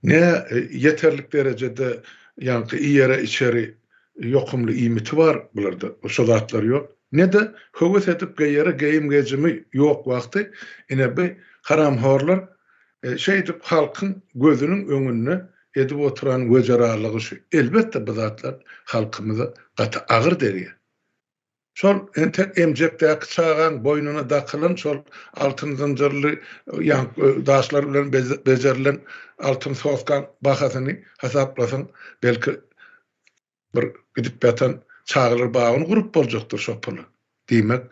ne yeterlik derejede ýanky ýere içeri ýokumly iýmiti bar bularda. O şolatlar ýok. Ne de höwes edip geýere geýim gejimi ýok wagty ine haram horlar şeýdip halkyň gözüniň öňünde edip oturan göjaralygy şu. Elbetde bu zatlar halkymyza gaty agyr derýär. Şol entek emjekdäki çağan boýnuna dakylan şol altyn zynjyrly daşlar bilen bezerilen altyn soskan bahasyny hasaplasaň belki bir gidip ýatan çağlar bagyny gurup boljakdyr şo puly. Diýmek,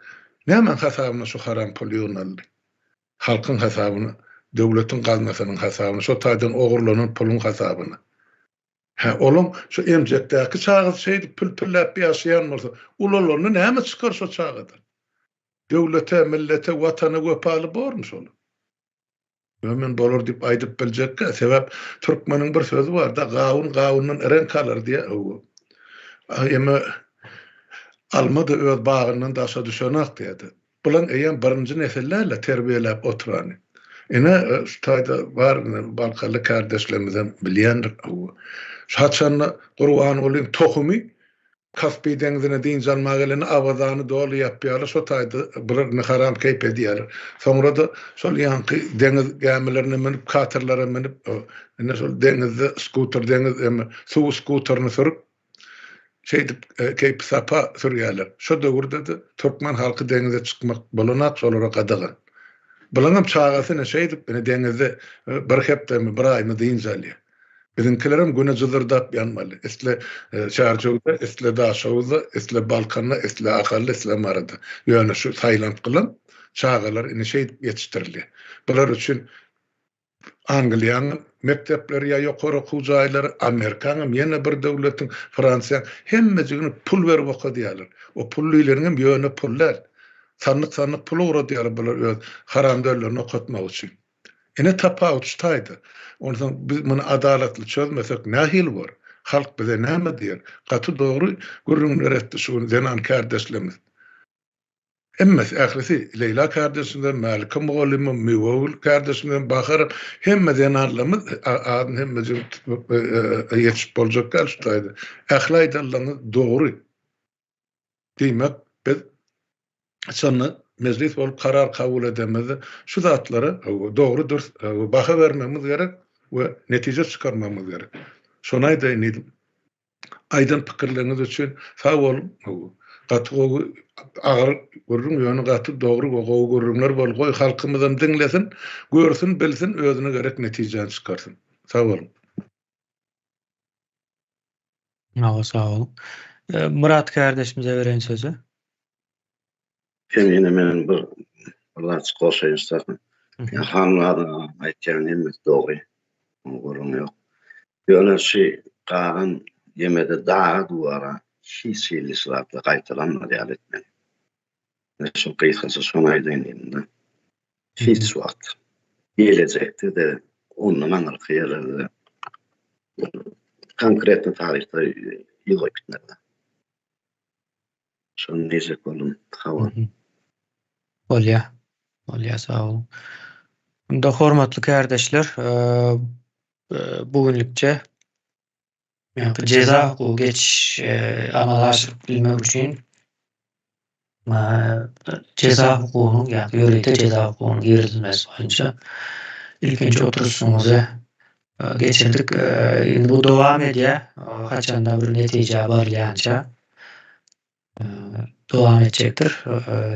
näme hasabyna şu haram pul ýoňaldy. Halkyň hasabyny, döwletiň gaznasynyň hasabyny, şo taýdan ogurlanan pulun hasabyny. Olum şu emjekdäki çağız şeydi pülpülläp ýaşaýan bolsa, ulalaryny näme çykar şu çağda? Döwlete, millete, watana göpaly bormuş ol. Men bolar diýip aýdyp biljekkä, sebäp türkmeniň bir sözü bar da gawundan eren kalar diýe. Emme almada öz bagyndan daşa düşenak diýdi. Bulan eýen birinji nesillerle terbiýelep oturany. Ene şu taýda bar balkaly kardeşlerimizden bilýändir. Şaçanna Qur'an olyň tohumy Kaspy dengizine diň jalma geleni abadany dolu ýapýarlar, şo taýda bir haram keyp edýärler. Soňra da şol ýanky deniz gemilerine minip, katerlere minip, ene şol denizde skuter deniz suw skuteryny sürüp şeydi keyp sapa sürýärler. Şo döwürde de türkmen halky denize çykmak bolanak şolara gadagan. Bulanam çağasına şeydi beni denizde bir hepde bir aymy diň jalýar. Bizimkilerim güne zıldırdap yanmalı. Esle Çarçoğu'da, esle Daşoğu'da, esle Balkan'da, esle Akal'da, esle Mara'da. Yani şu Tayland kılan çağalar ini şey yetiştirili. Bunlar için Angliýanyň mektepleri ya ýokary okuwjaýlary, Amerikanyň ýene bir döwletin, Fransiýa hemmejigini pul berip okudýarlar. O pullylaryň ýöne pullar. Sanlyk pul uradýarlar bular öz haram döwletlerini okutmak üçin. Ene tapawut ştaýdy. Ondan biz bunu adaletli çözmesek nahil var. Halk bize näme diýer? Gaty dogry görünür etdi şu zenan kardeşlerimiz. Emmes ählisi Leyla kardeşimden, Malika muallimim, Miwul kardeşimden bakar hemme zenanlarymız adın hemmejin ýetişip boljak ştaýdy. Ähli Allah'ın dogry diýmek biz sonra meclis bolup karar kabul edemedi. Şu zatlara doğrudur baha vermemiz gerek ve netije çıkarmamız gerek. Şonay da inidim. Aydın pikirleriniz için sağ olun. Gatı ağır görürüm, ýöne gatı doğru görürümler bol goy halkymyzdan dinlesin, görsün, bilsin, özüne gerek netije çıkarsın. Sağ olun. Sağ olun. Murat kardeşimize veren sözü. Ýene menen bir açyk goşaýyn istadim. Hanlaryň aýtýan emmes dogry. Görüm ýok. Ýöne şey gagan ýemede dağa duvara hiç şeýlislerle gaýtalanmady ýaletmen. Şu qyýsasy şonaýdan indi. Hiç wagt. Gelecekde de ondan arka ýerlerde konkretny tarihde ýylyp gitmedi. Şonu diyecek oldum. Olya sağ olun. Bunda hormatly kardeşler, bugünlükçe ceza hukuku geç amalaşıp bilmek için ceza hukukunun yani yörete ceza hukukunun girilmesi boyunca ilkinci oturuşumuzu geçirdik. Bu devam ediyor. Haçanda bir netice barlayanca devam edecektir.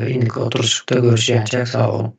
İndik oturuşta görüşeceğiz. Sağ olun.